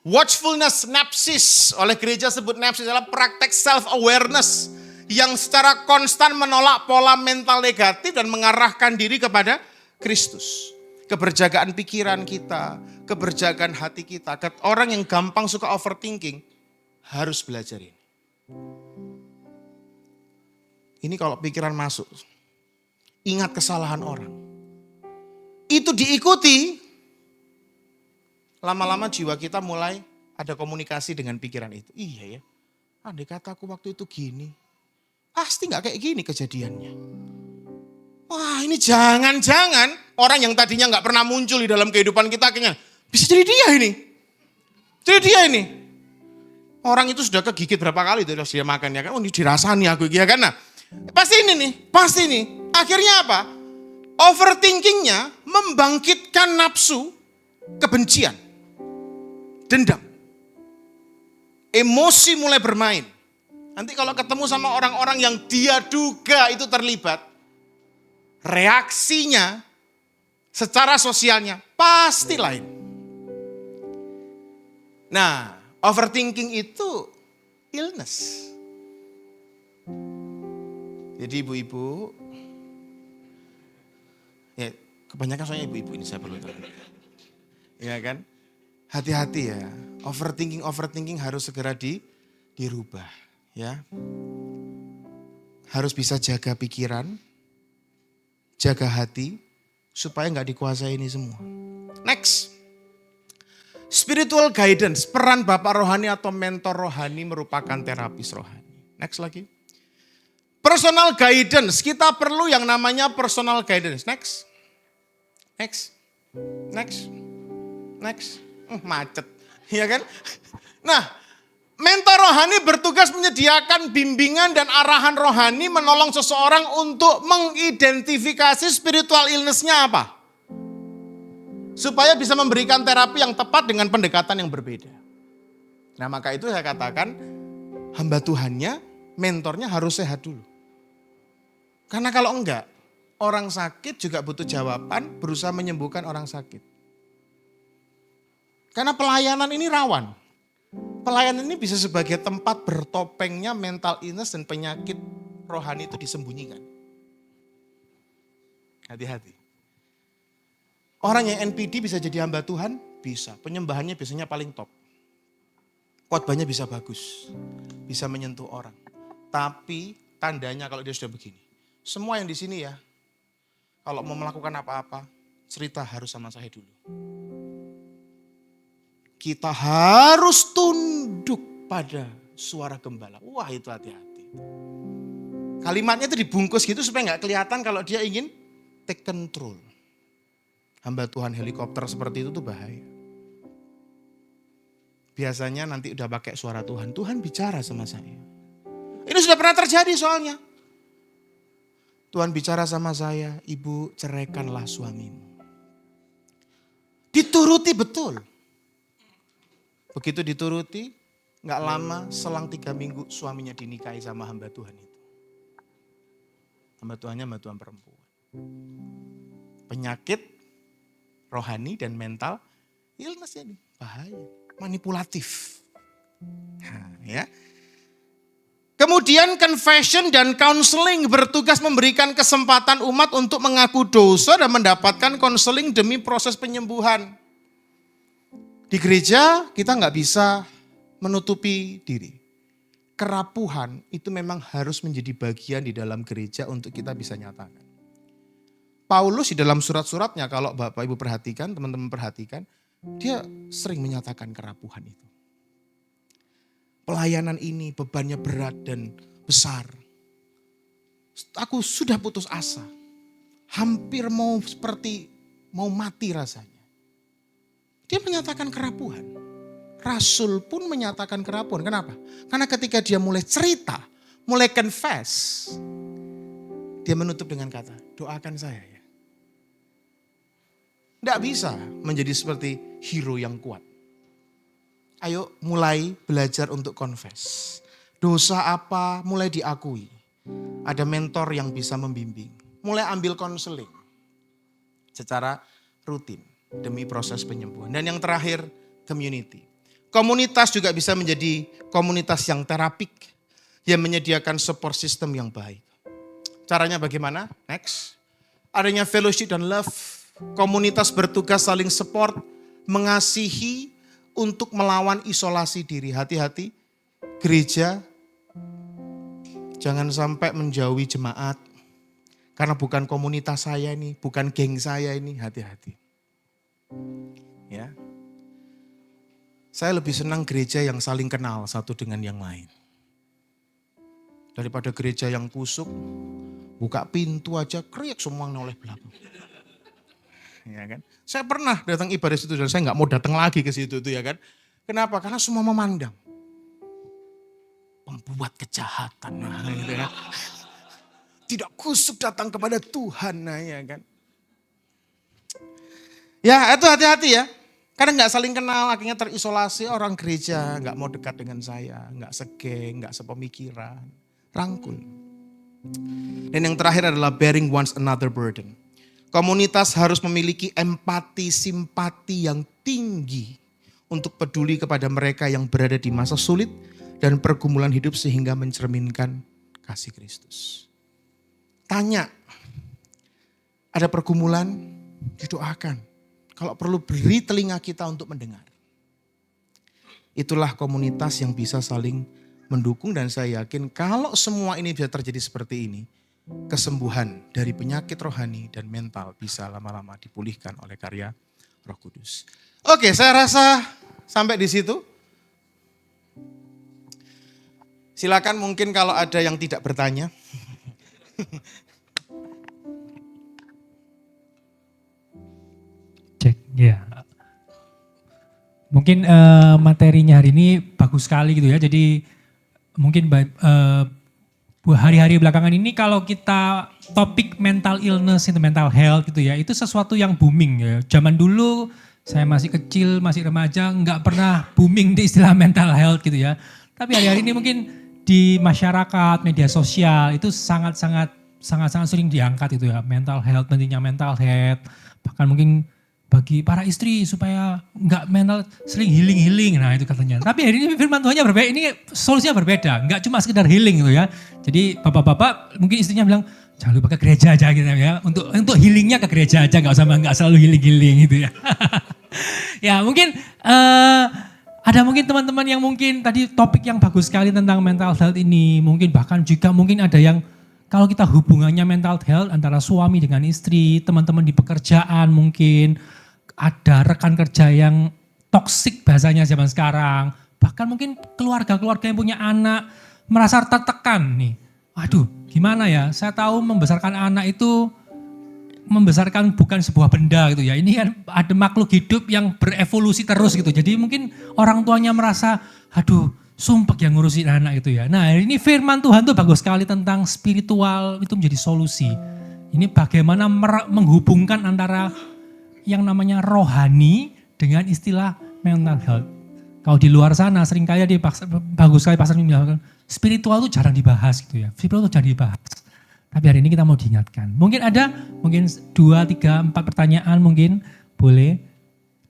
watchfulness napsis. Oleh gereja sebut napsis adalah praktek self-awareness yang secara konstan menolak pola mental negatif dan mengarahkan diri kepada Kristus. Keberjagaan pikiran kita, keberjagaan hati kita. Orang yang gampang suka overthinking harus belajar ini. Ini kalau pikiran masuk, ingat kesalahan orang. Itu diikuti, lama-lama jiwa kita mulai ada komunikasi dengan pikiran itu. Iya ya, andai kata aku waktu itu gini, pasti gak kayak gini kejadiannya. Wah, ini jangan-jangan orang yang tadinya gak pernah muncul di dalam kehidupan kita akhirnya bisa jadi dia ini. Jadi dia ini. Orang itu sudah kegigit berapa kali itu dia makan ya kan. Oh, ini dirasani aku ya kan. Nah, pasti ini nih, pasti nih. Akhirnya apa? Overthinkingnya membangkitkan nafsu kebencian, dendam. Emosi mulai bermain. Nanti kalau ketemu sama orang-orang yang dia duga itu terlibat, reaksinya secara sosialnya pasti lain. Nah, overthinking itu illness. Jadi ibu-ibu, ya kebanyakan soalnya ibu-ibu ini saya perlu tahu. Ya kan? Hati-hati ya, overthinking harus segera dirubah. Ya, harus bisa jaga pikiran, jaga hati, supaya nggak dikuasai ini semua. Next, spiritual guidance, peran bapak rohani atau mentor rohani merupakan terapis rohani. Next lagi, personal guidance, kita perlu yang namanya personal guidance. Next, Next. Macet. Iya kan? Nah, mentor rohani bertugas menyediakan bimbingan dan arahan rohani menolong seseorang untuk mengidentifikasi spiritual illness-nya apa. Supaya bisa memberikan terapi yang tepat dengan pendekatan yang berbeda. Nah, maka itu saya katakan hamba Tuhannya, mentornya harus sehat dulu. Karena kalau enggak, orang sakit juga butuh jawaban berusaha menyembuhkan orang sakit. Karena pelayanan ini rawan. Pelayanan ini bisa sebagai tempat bertopengnya mental illness dan penyakit rohani itu disembunyikan. Hati-hati. Orang yang NPD bisa jadi hamba Tuhan? Bisa. Penyembahannya biasanya paling top. Khotbahnya bisa bagus. Bisa menyentuh orang. Tapi tandanya kalau dia sudah begini. Semua yang di sini ya, kalau mau melakukan apa-apa, cerita harus sama saya dulu. Kita harus tunduk pada suara gembala. Wah, itu hati-hati. Kalimatnya itu dibungkus gitu supaya nggak kelihatan kalau dia ingin take control. Hamba Tuhan helikopter seperti itu tuh bahaya. Biasanya nanti udah pakai suara Tuhan. Tuhan bicara sama saya. Ini sudah pernah terjadi soalnya. Tuhan bicara sama saya, ibu ceraikanlah suamimu. Dituruti betul. Begitu dituruti, gak lama selang 3 minggu suaminya dinikahi sama hamba Tuhan itu. Hamba Tuhannya hamba Tuhan perempuan. Penyakit rohani dan mental illness ini bahaya, manipulatif. Nah, ya. Kemudian confession dan counseling bertugas memberikan kesempatan umat untuk mengaku dosa dan mendapatkan counseling demi proses penyembuhan. Di gereja kita nggak bisa menutupi diri. Kerapuhan itu memang harus menjadi bagian di dalam gereja untuk kita bisa nyatakan. Paulus di dalam surat-suratnya kalau Bapak Ibu perhatikan, teman-teman perhatikan, dia sering menyatakan kerapuhan itu. Pelayanan ini bebannya berat dan besar. Aku sudah putus asa. Hampir mau mati rasanya. Dia menyatakan kerapuhan. Rasul pun menyatakan kerapuhan. Kenapa? Karena ketika dia mulai cerita, mulai confess, dia menutup dengan kata, doakan saya ya. Tidak bisa menjadi seperti hero yang kuat. Ayo mulai belajar untuk confess. Dosa apa mulai diakui. Ada mentor yang bisa membimbing. Mulai ambil konseling secara rutin demi proses penyembuhan. Dan yang terakhir, community. Komunitas juga bisa menjadi komunitas yang terapik, yang menyediakan support system yang baik. Caranya bagaimana? Next. Adanya fellowship dan love. Komunitas bertugas saling support, mengasihi untuk melawan isolasi diri. Hati-hati, gereja jangan sampai menjauhi jemaat. Karena bukan komunitas saya ini, bukan geng saya ini, hati-hati. Ya. Saya lebih senang gereja yang saling kenal satu dengan yang lain. Daripada gereja yang kusuk, buka pintu aja kriak semua noleh belakang. Ya kan? Saya pernah datang ibadah situ dan saya nggak mau datang lagi ke situ itu ya kan. Kenapa? Karena semua memandang. Pembuat kejahatan. Nah, gitu kan. Tidak kusuk datang kepada Tuhan. Nah, ya kan. Ya itu hati-hati ya. Karena nggak saling kenal, akhirnya terisolasi orang gereja. Nggak mau dekat dengan saya. Nggak segeng, nggak sepemikiran. Rangkul. Dan yang terakhir adalah bearing one another burden. Komunitas harus memiliki empati, simpati yang tinggi untuk peduli kepada mereka yang berada di masa sulit dan pergumulan hidup sehingga mencerminkan kasih Kristus. Tanya, ada pergumulan, didoakan. Kalau perlu beri telinga kita untuk mendengar. Itulah komunitas yang bisa saling mendukung dan saya yakin kalau semua ini bisa terjadi seperti ini, kesembuhan dari penyakit rohani dan mental bisa lama-lama dipulihkan oleh karya Roh Kudus. Oke, saya rasa sampai di situ. Silakan mungkin kalau ada yang tidak bertanya. Ya, mungkin materinya hari ini bagus sekali gitu ya. Jadi mungkin hari-hari belakangan ini kalau kita topik mental illness itu mental health gitu ya, itu sesuatu yang booming ya. Zaman dulu saya masih kecil, masih remaja, nggak pernah booming di istilah mental health gitu ya. Tapi hari-hari ini mungkin di masyarakat, media sosial itu sangat-sangat sering diangkat itu ya, mental health, pentingnya mental health. Bahkan mungkin bagi para istri supaya nggak mental sering healing. Nah itu katanya. Tapi hari ini firman Tuhannya berbeda, ini solusinya berbeda. Nggak cuma sekedar healing gitu ya. Jadi bapak-bapak mungkin istrinya bilang, jangan lupa ke gereja aja gitu ya. Untuk healingnya ke gereja aja, nggak selalu healing gitu ya. Ya mungkin ada mungkin teman-teman yang mungkin tadi topik yang bagus sekali tentang mental health ini. Mungkin bahkan juga mungkin ada yang kalau kita hubungannya mental health antara suami dengan istri, teman-teman di pekerjaan mungkin, ada rekan kerja yang toksik bahasanya zaman sekarang. Bahkan mungkin keluarga-keluarga yang punya anak merasa tertekan nih. Aduh gimana ya, saya tahu membesarkan anak itu membesarkan bukan sebuah benda gitu ya. Ini kan ada makhluk hidup yang berevolusi terus gitu. Jadi mungkin orang tuanya merasa, aduh sumpek yang ngurusin anak itu ya. Nah ini firman Tuhan tuh bagus sekali tentang spiritual itu menjadi solusi. Ini bagaimana menghubungkan antara yang namanya rohani dengan istilah mental health. Kalau di luar sana seringkali bagus sekali pastor bilang spiritual itu jarang dibahas gitu ya. Spiritual itu jarang dibahas. Tapi hari ini kita mau diingatkan. Mungkin ada, mungkin 2, 3, 4 pertanyaan mungkin boleh.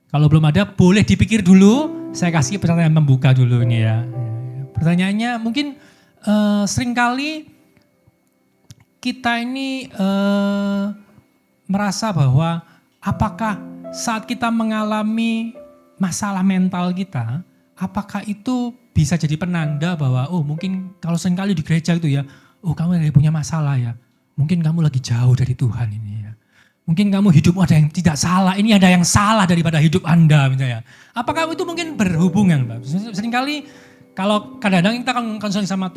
Kalau belum ada boleh dipikir dulu. Saya kasih pertanyaan membuka dulu ini ya. Pertanyaannya mungkin seringkali kita ini merasa bahwa apakah saat kita mengalami masalah mental kita, apakah itu bisa jadi penanda bahwa oh mungkin kalau seringkali di gereja itu ya, oh kamu lagi punya masalah ya, mungkin kamu lagi jauh dari Tuhan ini ya. Mungkin kamu hidupmu ada yang tidak salah, ini ada yang salah daripada hidup Anda misalnya. Apakah itu mungkin berhubungan Pak? Seringkali kalau kadang-kadang kita kan konseling sama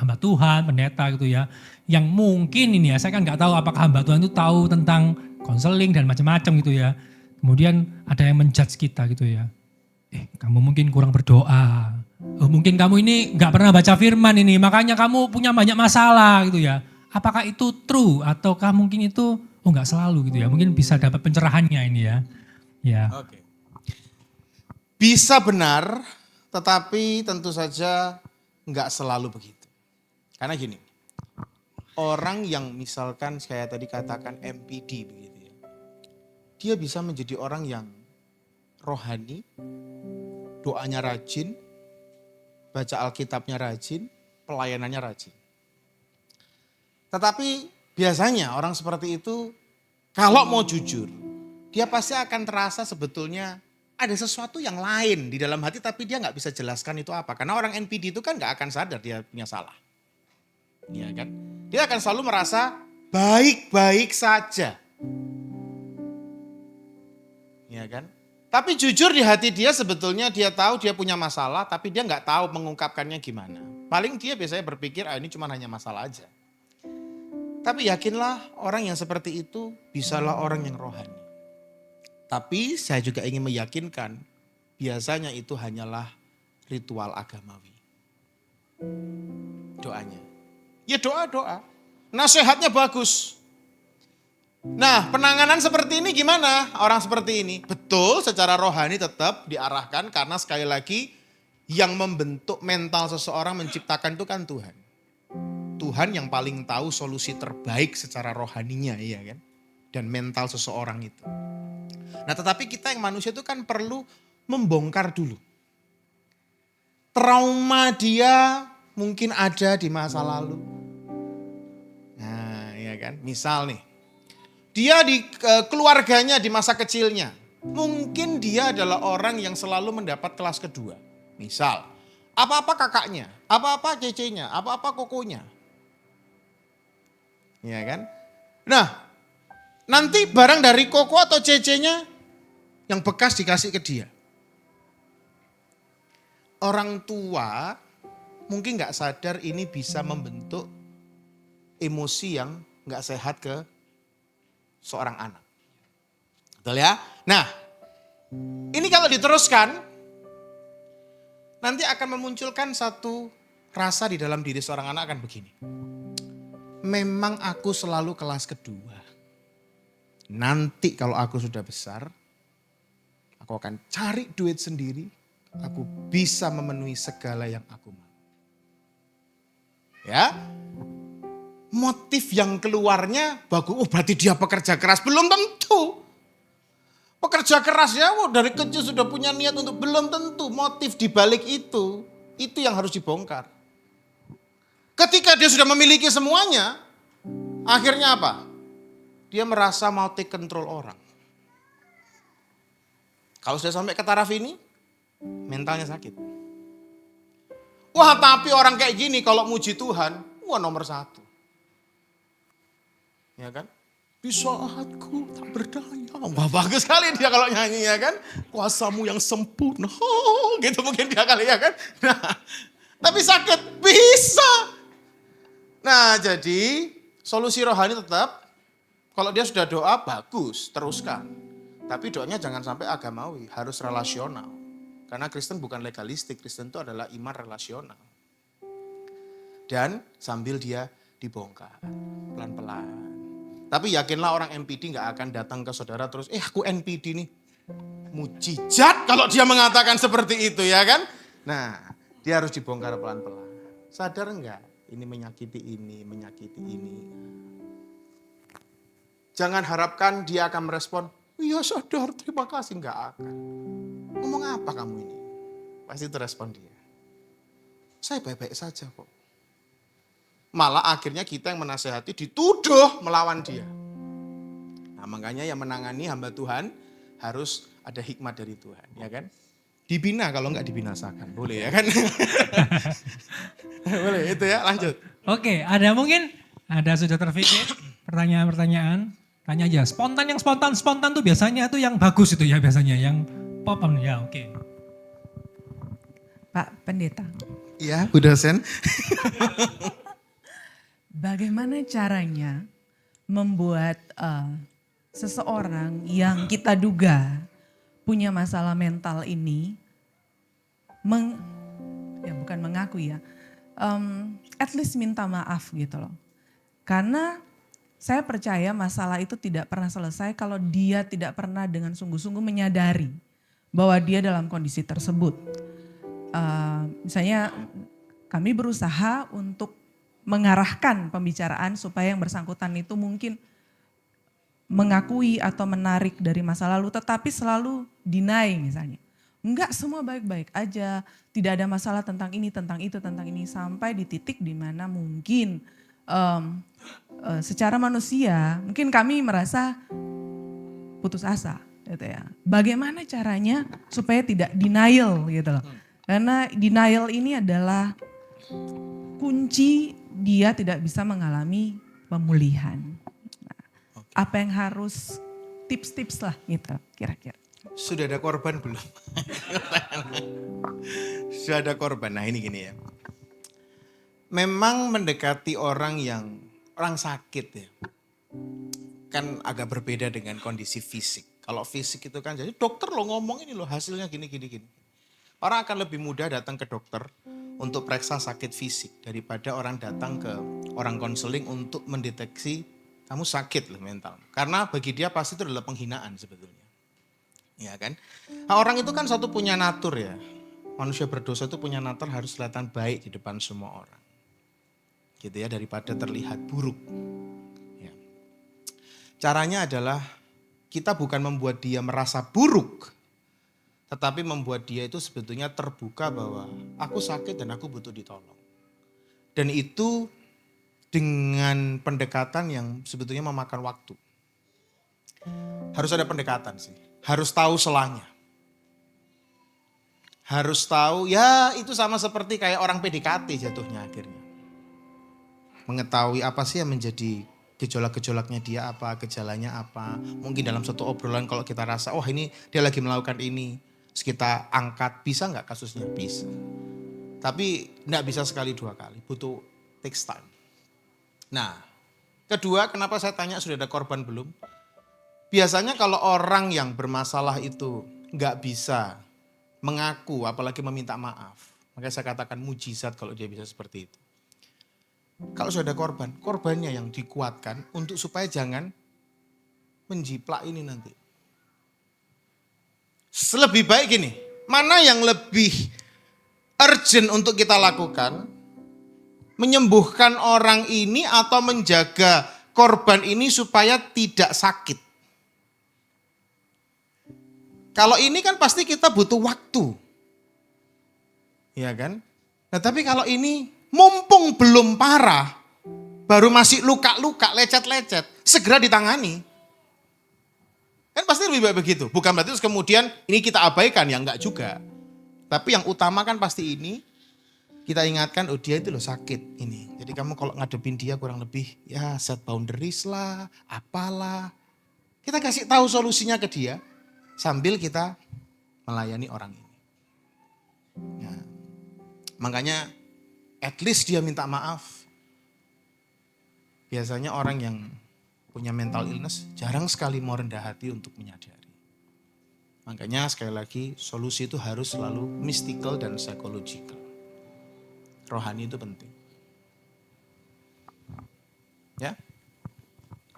hamba Tuhan, pendeta gitu ya. Yang mungkin ini ya, saya kan nggak tahu apakah hamba Tuhan itu tahu tentang konseling dan macam-macam gitu ya. Kemudian ada yang menjudge kita gitu ya. Kamu mungkin kurang berdoa. Oh, mungkin kamu ini nggak pernah baca firman ini, makanya kamu punya banyak masalah gitu ya. Apakah itu true ataukah mungkin itu nggak selalu gitu ya? Mungkin bisa dapat pencerahannya ini ya. Ya. Oke. Bisa benar, tetapi tentu saja nggak selalu begitu. Karena gini, orang yang misalkan saya tadi katakan MPD begitu ya, dia bisa menjadi orang yang rohani, doanya rajin, baca Alkitabnya rajin, pelayanannya rajin. Tetapi biasanya orang seperti itu kalau mau jujur, dia pasti akan terasa sebetulnya ada sesuatu yang lain di dalam hati tapi dia nggak bisa jelaskan itu apa. Karena orang NPD itu kan nggak akan sadar dia punya salah. Iya kan? Dia akan selalu merasa baik-baik saja. Iya kan? Tapi jujur di hati dia sebetulnya dia tahu dia punya masalah tapi dia nggak tahu mengungkapkannya gimana. Paling dia biasanya berpikir ini cuma hanya masalah aja. Tapi yakinlah orang yang seperti itu bisalah orang yang rohani. Tapi saya juga ingin meyakinkan biasanya itu hanyalah ritual agamawi. Doanya. Ya doa-doa. Nasihatnya bagus. Nah penanganan seperti ini gimana orang seperti ini? Betul secara rohani tetap diarahkan karena sekali lagi yang membentuk mental seseorang menciptakan itu kan Tuhan. Tuhan yang paling tahu solusi terbaik secara rohaninya iya kan. Dan mental seseorang itu. Nah tetapi kita yang manusia itu kan perlu membongkar dulu. Trauma dia mungkin ada di masa lalu. Nah iya kan misal nih. Dia di keluarganya di masa kecilnya. Mungkin dia adalah orang yang selalu mendapat kelas kedua. Misal, apa-apa kakaknya, apa-apa cecenya, apa-apa kokonya. Ya kan? Nah, nanti barang dari koko atau cecenya yang bekas dikasih ke dia. Orang tua mungkin gak sadar ini bisa membentuk emosi yang gak sehat ke seorang anak. Betul ya? Nah, ini kalau diteruskan, nanti akan memunculkan satu rasa di dalam diri seorang anak akan begini. Memang aku selalu kelas kedua. Nanti kalau aku sudah besar, aku akan cari duit sendiri. Aku bisa memenuhi segala yang aku mau. Ya, motif yang keluarnya bagus. Oh berarti dia pekerja keras. Belum tentu. Pekerja keras ya, dari kecil sudah punya niat untuk, belum tentu. Motif dibalik itu yang harus dibongkar. Ketika dia sudah memiliki semuanya, akhirnya apa? Dia merasa mau take control orang. Kalau sudah sampai ke taraf ini, mentalnya sakit. Wah tapi orang kayak gini kalau muji Tuhan, wah nomor 1. Ya kan? Di saatku tak berdaya. Wah bagus sekali dia kalau nyanyi ya kan. Kuasamu yang sempurna. Oh, gitu mungkin dia kali ya kan. Nah, tapi sakit bisa. Nah jadi solusi rohani tetap. Kalau dia sudah doa bagus teruskan. Tapi doanya jangan sampai agamawi. Harus relasional. Karena Kristen bukan legalistik. Kristen itu adalah iman relasional. Dan sambil dia dibongkar. Pelan-pelan. Tapi yakinlah orang NPD gak akan datang ke saudara terus, aku NPD nih. Mujizat kalau dia mengatakan seperti itu ya kan. Nah dia harus dibongkar pelan-pelan. Sadar enggak? Ini menyakiti ini, menyakiti ini. Jangan harapkan dia akan merespon, iya sadar terima kasih. Enggak akan. Ngomong apa kamu ini? Pasti itu respon dia. Saya baik-baik saja kok. Malah akhirnya kita yang menasehati dituduh melawan dia. Nah makanya yang menangani hamba Tuhan harus ada hikmat dari Tuhan, ya kan? Dibina kalau enggak dibinasakan, boleh ya kan? Boleh itu ya, lanjut. Oke, ada sudah terpikir pertanyaan-pertanyaan, tanya aja. Yang spontan tuh biasanya tuh yang bagus itu ya biasanya, yang pop ya oke. Pak Pendeta. Iya, Bu dosen. Bagaimana caranya membuat seseorang yang kita duga punya masalah mental ini, bukan mengaku ya, at least minta maaf gitu loh. Karena saya percaya masalah itu tidak pernah selesai kalau dia tidak pernah dengan sungguh-sungguh menyadari bahwa dia dalam kondisi tersebut. Misalnya kami berusaha untuk mengarahkan pembicaraan supaya yang bersangkutan itu mungkin mengakui atau menarik dari masa lalu tetapi selalu deny misalnya. Enggak, semua baik-baik aja, tidak ada masalah tentang ini, tentang itu, tentang ini. Sampai di titik dimana mungkin secara manusia mungkin kami merasa putus asa gitu ya. Bagaimana caranya supaya tidak denial gitu loh. Karena denial ini adalah kunci dia tidak bisa mengalami pemulihan. Nah, apa yang harus tips-tips lah gitu kira-kira. Sudah ada korban belum? Sudah ada korban. Nah ini gini ya. Memang mendekati orang sakit ya. Kan agak berbeda dengan kondisi fisik. Kalau fisik itu kan jadi dokter lo ngomong ini lo hasilnya gini. Orang akan lebih mudah datang ke dokter untuk periksa sakit fisik daripada orang datang ke orang konseling untuk mendeteksi kamu sakit loh mental. Karena bagi dia pasti itu adalah penghinaan sebetulnya. Ya kan? Nah, orang itu kan satu punya natur ya. Manusia berdosa itu punya natur harus kelihatan baik di depan semua orang. Gitu ya, daripada terlihat buruk. Ya. Caranya adalah kita bukan membuat dia merasa buruk. Tetapi membuat dia itu sebetulnya terbuka bahwa aku sakit dan aku butuh ditolong. Dan itu dengan pendekatan yang sebetulnya memakan waktu. Harus ada pendekatan sih. Harus tahu selanya. Harus tahu ya itu sama seperti kayak orang PDKT jatuhnya akhirnya. Mengetahui apa sih yang menjadi gejolak-gejolaknya dia apa, gejalanya apa. Mungkin dalam satu obrolan kalau kita rasa oh ini dia lagi melakukan ini. Terus kita angkat, bisa nggak kasusnya? Bisa. Tapi nggak bisa sekali dua kali, butuh takes time. Nah, kedua kenapa saya tanya sudah ada korban belum? Biasanya kalau orang yang bermasalah itu nggak bisa mengaku, apalagi meminta maaf. Makanya saya katakan mujizat kalau dia bisa seperti itu. Kalau sudah ada korban, korbannya yang dikuatkan untuk supaya jangan menjiplak ini nanti. Lebih baik gini, mana yang lebih urgent untuk kita lakukan? Menyembuhkan orang ini atau menjaga korban ini supaya tidak sakit. Kalau ini kan pasti kita butuh waktu. Ya kan? Nah tapi kalau ini mumpung belum parah, baru masih luka-luka, lecet-lecet, segera ditangani. Kan pasti lebih baik begitu. Bukan berarti terus kemudian ini kita abaikan, ya enggak juga. Tapi yang utama kan pasti ini, kita ingatkan, oh dia itu loh sakit ini. Jadi kamu kalau ngadepin dia kurang lebih ya set boundaries lah, apalah. Kita kasih tahu solusinya ke dia sambil kita melayani orang ini. Nah, makanya at least dia minta maaf. Biasanya orang yang punya mental illness jarang sekali mau rendah hati untuk menyadari. Makanya sekali lagi solusi itu harus selalu mystical dan psychological. Rohani itu penting. Ya.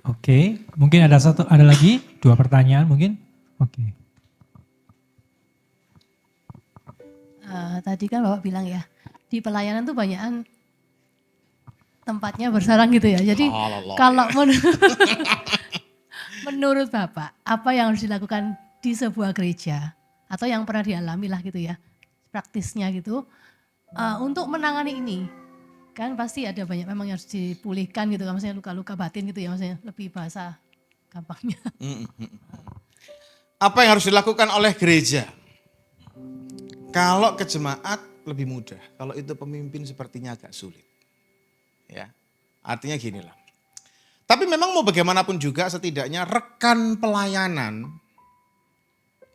Oke, mungkin ada lagi 2 pertanyaan mungkin. Oke. Tadi kan Bapak bilang ya, di pelayanan tuh banyakan tempatnya bersarang gitu ya. Jadi kalau menurut Bapak, apa yang harus dilakukan di sebuah gereja atau yang pernah dialami lah gitu ya, praktisnya gitu, untuk menangani ini? Kan pasti ada banyak memang yang harus dipulihkan gitu kan, maksudnya luka-luka batin gitu ya, maksudnya lebih bahasa gampangnya. Apa yang harus dilakukan oleh gereja? Kalau ke jemaat lebih mudah, kalau itu pemimpin sepertinya agak sulit. Ya, artinya gini lah. Tapi memang mau bagaimanapun juga setidaknya rekan pelayanan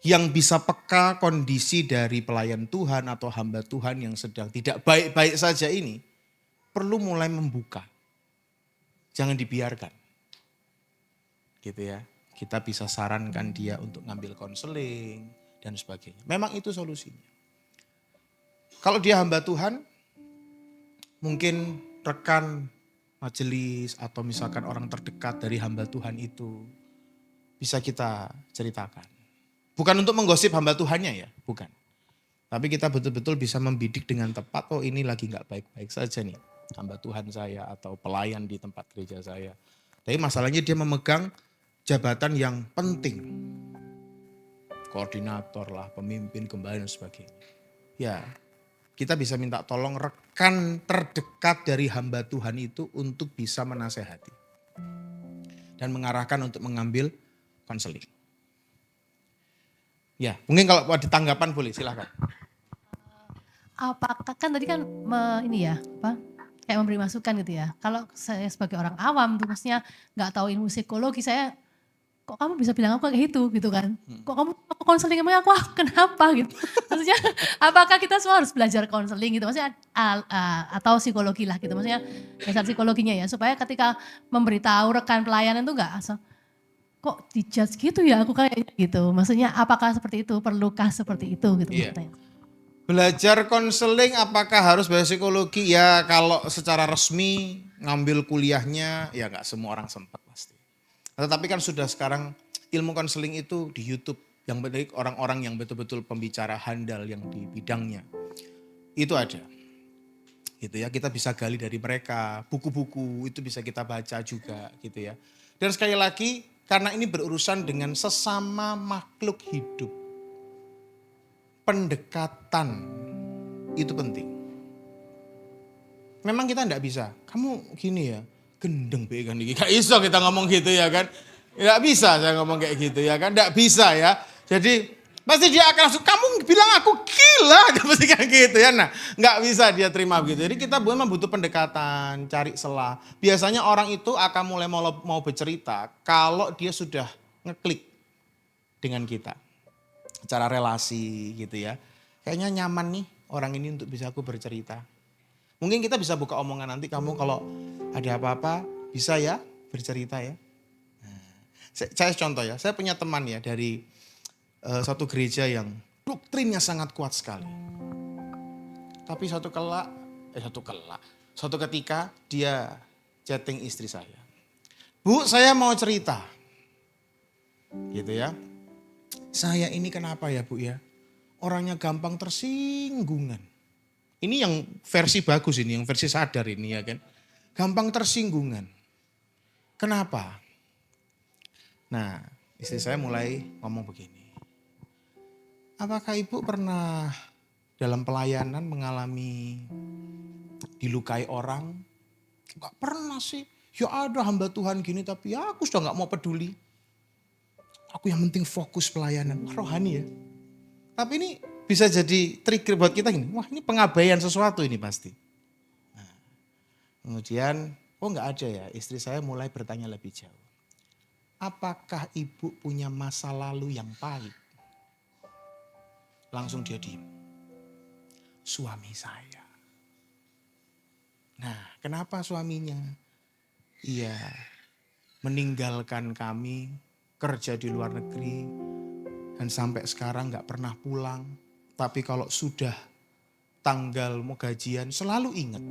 yang bisa peka kondisi dari pelayan Tuhan atau hamba Tuhan yang sedang tidak baik-baik saja ini perlu mulai membuka. Jangan dibiarkan. Gitu ya. Kita bisa sarankan dia untuk ngambil konseling dan sebagainya. Memang itu solusinya. Kalau dia hamba Tuhan, mungkin rekan majelis atau misalkan orang terdekat dari hamba Tuhan itu bisa kita ceritakan. Bukan untuk menggosip hamba Tuhannya ya, bukan. Tapi kita betul-betul bisa membidik dengan tepat, oh ini lagi gak baik-baik saja nih hamba Tuhan saya atau pelayan di tempat gereja saya. Tapi masalahnya dia memegang jabatan yang penting. Koordinator lah, pemimpin, gembala dan sebagainya. Ya, kita bisa minta tolong rekan terdekat dari hamba Tuhan itu untuk bisa menasehati. Dan mengarahkan untuk mengambil konseling. Ya, mungkin kalau ada tanggapan boleh, silakan. Apakah kan tadi kan ini ya, kayak memberi masukan gitu ya. Kalau saya sebagai orang awam tuh maksudnya nggak tahu ilmu psikologi, saya kok kamu bisa bilang aku kayak gitu kan. Kok kamu konseling emang aku kenapa gitu. Maksudnya apakah kita semua harus belajar konseling gitu. Maksudnya atau psikologi lah gitu. Maksudnya dasar psikologinya ya. Supaya ketika memberitahu rekan pelayanan tuh gak asal kok dijudge gitu ya aku kayaknya gitu. Maksudnya apakah seperti itu, perlukah seperti itu gitu. Iya. Belajar konseling apakah harus belajar psikologi? Ya kalau secara resmi ngambil kuliahnya ya gak semua orang sempat pasti. Tetapi kan sudah sekarang ilmu konseling itu di YouTube yang baik orang-orang yang betul-betul pembicara handal yang di bidangnya. Itu ada. Gitu ya, kita bisa gali dari mereka, buku-buku itu bisa kita baca juga gitu ya. Dan sekali lagi karena ini berurusan dengan sesama makhluk hidup. Pendekatan itu penting. Memang kita enggak bisa. Kamu gini ya, gendeng be kan iki. Gak iso kita ngomong gitu ya kan. Enggak bisa saya ngomong kayak gitu ya kan. Enggak bisa ya. Jadi pasti dia akan langsung, kamu bilang aku gila. Pasti kan gitu ya. Nah enggak bisa dia terima begitu. Jadi kita memang butuh pendekatan, cari celah. Biasanya orang itu akan mulai mau bercerita kalau dia sudah ngeklik dengan kita. Cara relasi gitu ya. Kayaknya nyaman nih orang ini untuk bisa aku bercerita. Mungkin kita bisa buka omongan nanti, kamu kalau ada apa-apa bisa ya bercerita ya. Nah, Saya contoh ya, saya punya teman ya dari satu gereja yang doktrinnya sangat kuat sekali. Tapi suatu ketika dia chatting istri saya. Bu, saya mau cerita. Gitu ya. Saya ini kenapa ya Bu ya? Orangnya gampang tersinggungan. Ini yang versi bagus ini, yang versi sadar ini ya kan. Gampang tersinggungan. Kenapa? Nah, istri saya mulai ngomong begini. Apakah Ibu pernah dalam pelayanan mengalami dilukai orang? Enggak pernah sih. Ya ada hamba Tuhan gini tapi ya aku sudah gak mau peduli. Aku yang penting fokus pelayanan. Rohani ya. Tapi ini bisa jadi trigger buat kita gini. Wah ini pengabaian sesuatu ini pasti. Nah, kemudian gak ada ya. Istri saya mulai bertanya lebih jauh. Apakah ibu punya masa lalu yang pahit? Langsung dia diem. Suami saya. Nah kenapa suaminya? Iya meninggalkan kami kerja di luar negeri. Dan sampai sekarang gak pernah pulang. Tapi kalau sudah tanggal mau gajian selalu ingat.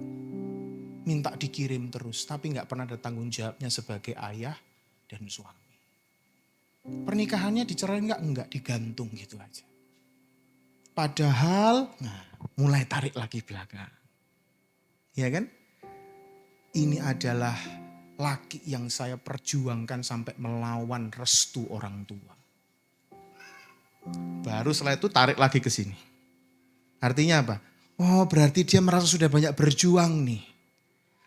Minta dikirim terus. Tapi gak pernah ada tanggung jawabnya sebagai ayah dan suami. Pernikahannya dicerai enggak? Enggak, digantung gitu aja. Padahal mulai tarik lagi belakang. Ya kan? Ini adalah laki yang saya perjuangkan sampai melawan restu orang tua. Baru setelah itu tarik lagi ke sini. Artinya apa? Oh berarti dia merasa sudah banyak berjuang nih.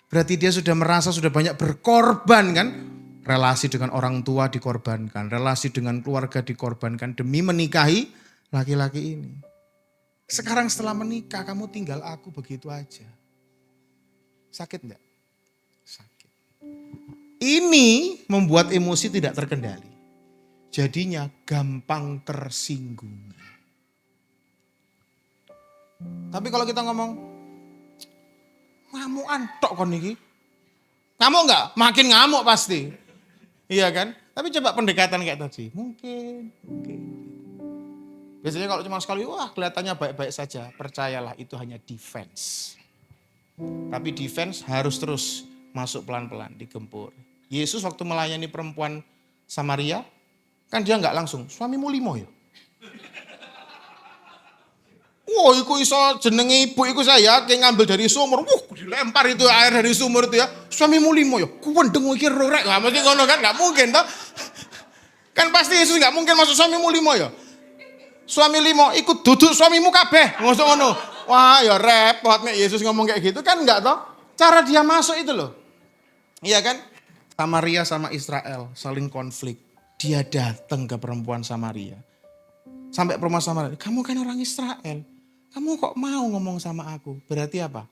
Berarti dia sudah merasa sudah banyak berkorban kan. Relasi dengan orang tua dikorbankan. Relasi dengan keluarga dikorbankan demi menikahi laki-laki ini. Sekarang setelah menikah kamu tinggal aku begitu aja. Sakit enggak? Sakit. Ini membuat emosi tidak terkendali. Jadinya gampang tersinggung. Tapi kalau kita ngomong, ngamukan tok kon niki. Ngamuk enggak? Makin ngamuk pasti. Iya kan? Tapi coba pendekatan kayak tadi. Mungkin. Biasanya kalau cuma sekali, wah kelihatannya baik-baik saja. Percayalah itu hanya defense. Tapi defense harus terus masuk pelan-pelan, digempur. Yesus waktu melayani perempuan Samaria, kan dia enggak langsung, suamimu limo ya. Wah, iku iso jenenge ibu iku saya kayak ngambil dari sumur. Dilempar itu air dari sumur itu ya. Suamimu limo ya. Kuwendeng iki rorek. Lah mesti ngono kan enggak mungkin toh. Kan pasti Yesus enggak mungkin masuk suamimu limo ya. Suami limo ikut duduk suamimu kabeh. Ngono. Wah, ya repot nek Yesus ngomong kayak gitu kan enggak toh. Cara dia masuk itu loh. Iya kan? Samaria sama Israel saling konflik. Dia datang ke perempuan Samaria. Sampai perempuan Samaria, kamu kan orang Israel. Kamu kok mau ngomong sama aku? Berarti apa?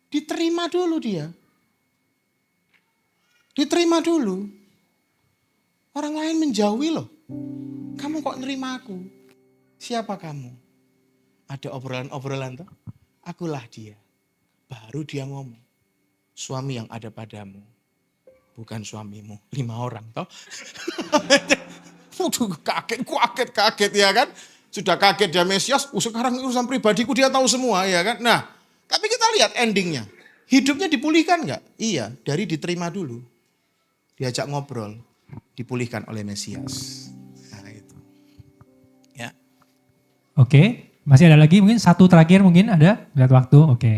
Diterima dulu dia. Diterima dulu. Orang lain menjauhi loh. Kamu kok nerima aku? Siapa kamu? Ada obrolan-obrolan tuh. Akulah dia. Baru dia ngomong. Suami yang ada padamu. Bukan suamimu. 5 orang toh. Kaget ya kan. Sudah kaget dia Mesias. Sekarang urusan pribadiku dia tahu semua ya kan. Nah tapi kita lihat endingnya. Hidupnya dipulihkan gak? Iya dari diterima dulu. Diajak ngobrol. Dipulihkan oleh Mesias. Nah itu. Ya. Oke, masih ada lagi mungkin satu terakhir mungkin ada? Lihat waktu, oke.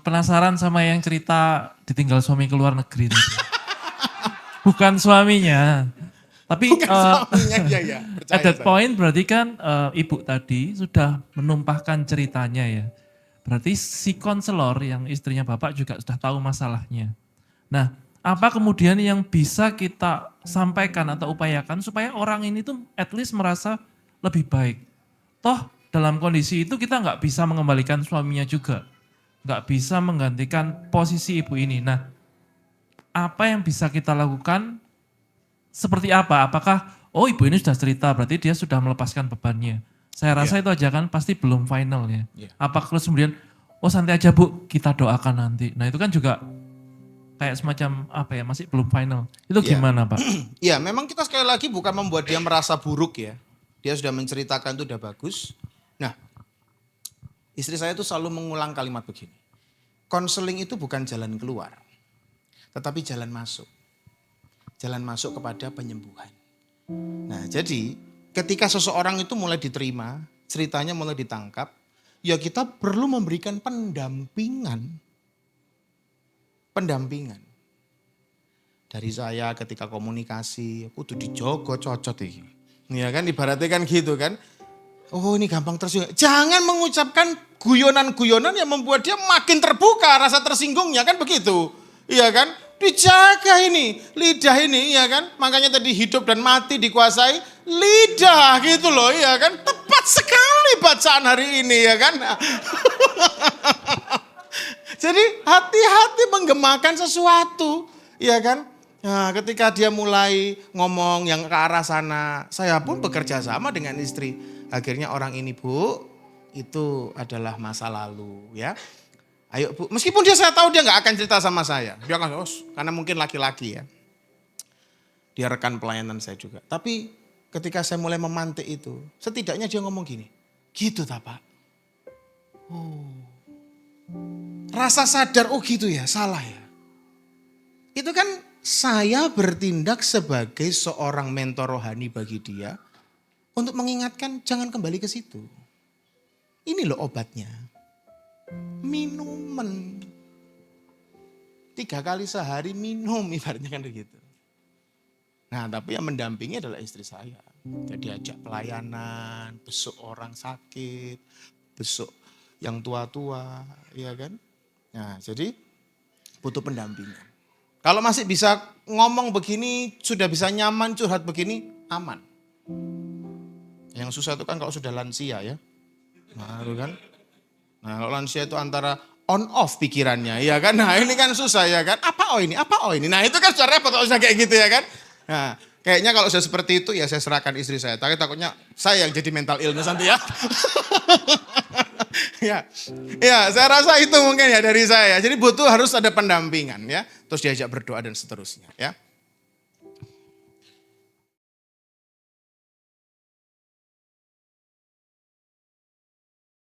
Penasaran sama yang cerita ditinggal suami ke luar negeri. Bukan suaminya. Tapi Suaminya ya. at that point berarti kan ibu tadi sudah menumpahkan ceritanya ya. Berarti si konselor yang istrinya bapak juga sudah tahu masalahnya. Nah apa kemudian yang bisa kita sampaikan atau upayakan supaya orang ini tuh at least merasa lebih baik. Toh dalam kondisi itu kita nggak bisa mengembalikan suaminya juga. Nggak bisa menggantikan posisi ibu ini. Nah, apa yang bisa kita lakukan? Seperti apa? Apakah, oh ibu ini sudah cerita, berarti dia sudah melepaskan bebannya. Saya rasa itu aja kan pasti belum final ya. Apakah terus kemudian, oh santai aja bu, kita doakan nanti. Nah itu kan juga kayak semacam apa ya, masih belum final. Itu Iya. gimana Pak? Ya memang kita sekali lagi bukan membuat dia merasa buruk ya. Dia sudah menceritakan itu udah bagus. Nah, istri saya itu selalu mengulang kalimat begini. Konseling itu bukan jalan keluar, tetapi jalan masuk. Jalan masuk kepada penyembuhan. Nah, jadi ketika seseorang itu mulai diterima, ceritanya mulai ditangkap, ya kita perlu memberikan pendampingan. Pendampingan. Dari saya ketika komunikasi, aku tuh dijogo cocot ini. Ya kan, ibaratnya kan gitu kan. Oh ini gampang tersinggung. Jangan mengucapkan guyonan-guyonan yang membuat dia makin terbuka rasa tersinggungnya kan begitu. Iya kan? Dijaga ini, lidah ini ya kan. Makanya tadi hidup dan mati dikuasai lidah gitu loh ya kan. Tepat sekali bacaan hari ini ya kan. Jadi hati-hati menggemakan sesuatu, ya kan? Nah, ketika dia mulai ngomong yang ke arah sana, saya pun bekerja sama dengan istri. Akhirnya orang ini, Bu, itu adalah masa lalu, ya. Ayo Bu, meskipun saya tahu dia nggak akan cerita sama saya. Dia akan, karena mungkin laki-laki ya. Dia rekan pelayanan saya juga. Tapi ketika saya mulai memantik itu, setidaknya dia ngomong gini, gitu tak Pak? Rasa sadar, oh gitu ya, salah ya. Itu kan saya bertindak sebagai seorang mentor rohani bagi dia untuk mengingatkan jangan kembali ke situ. Ini loh obatnya. Minuman. 3 kali sehari minum ibaratnya kan begitu. Nah tapi yang mendampingi adalah istri saya. Jadi ajak pelayanan, besuk orang sakit, besuk yang tua-tua, ya kan. Nah, jadi butuh pendampingan. Kalau masih bisa ngomong begini, sudah bisa nyaman curhat begini, aman. Yang susah itu kan kalau sudah lansia ya. Nah, itu kan. Nah, kalau lansia itu antara on off pikirannya, ya kan. Nah, ini kan susah ya kan. Apa oh ini? Apa oh ini? Nah, itu kan sudah repot kalau sudah kayak gitu ya kan. Nah, kayaknya kalau sudah seperti itu ya saya serahkan istri saya. Tapi takutnya saya yang jadi mental illness nanti ya. Ya, saya rasa itu mungkin ya dari saya. Jadi butuh harus ada pendampingan ya. Terus diajak berdoa dan seterusnya ya.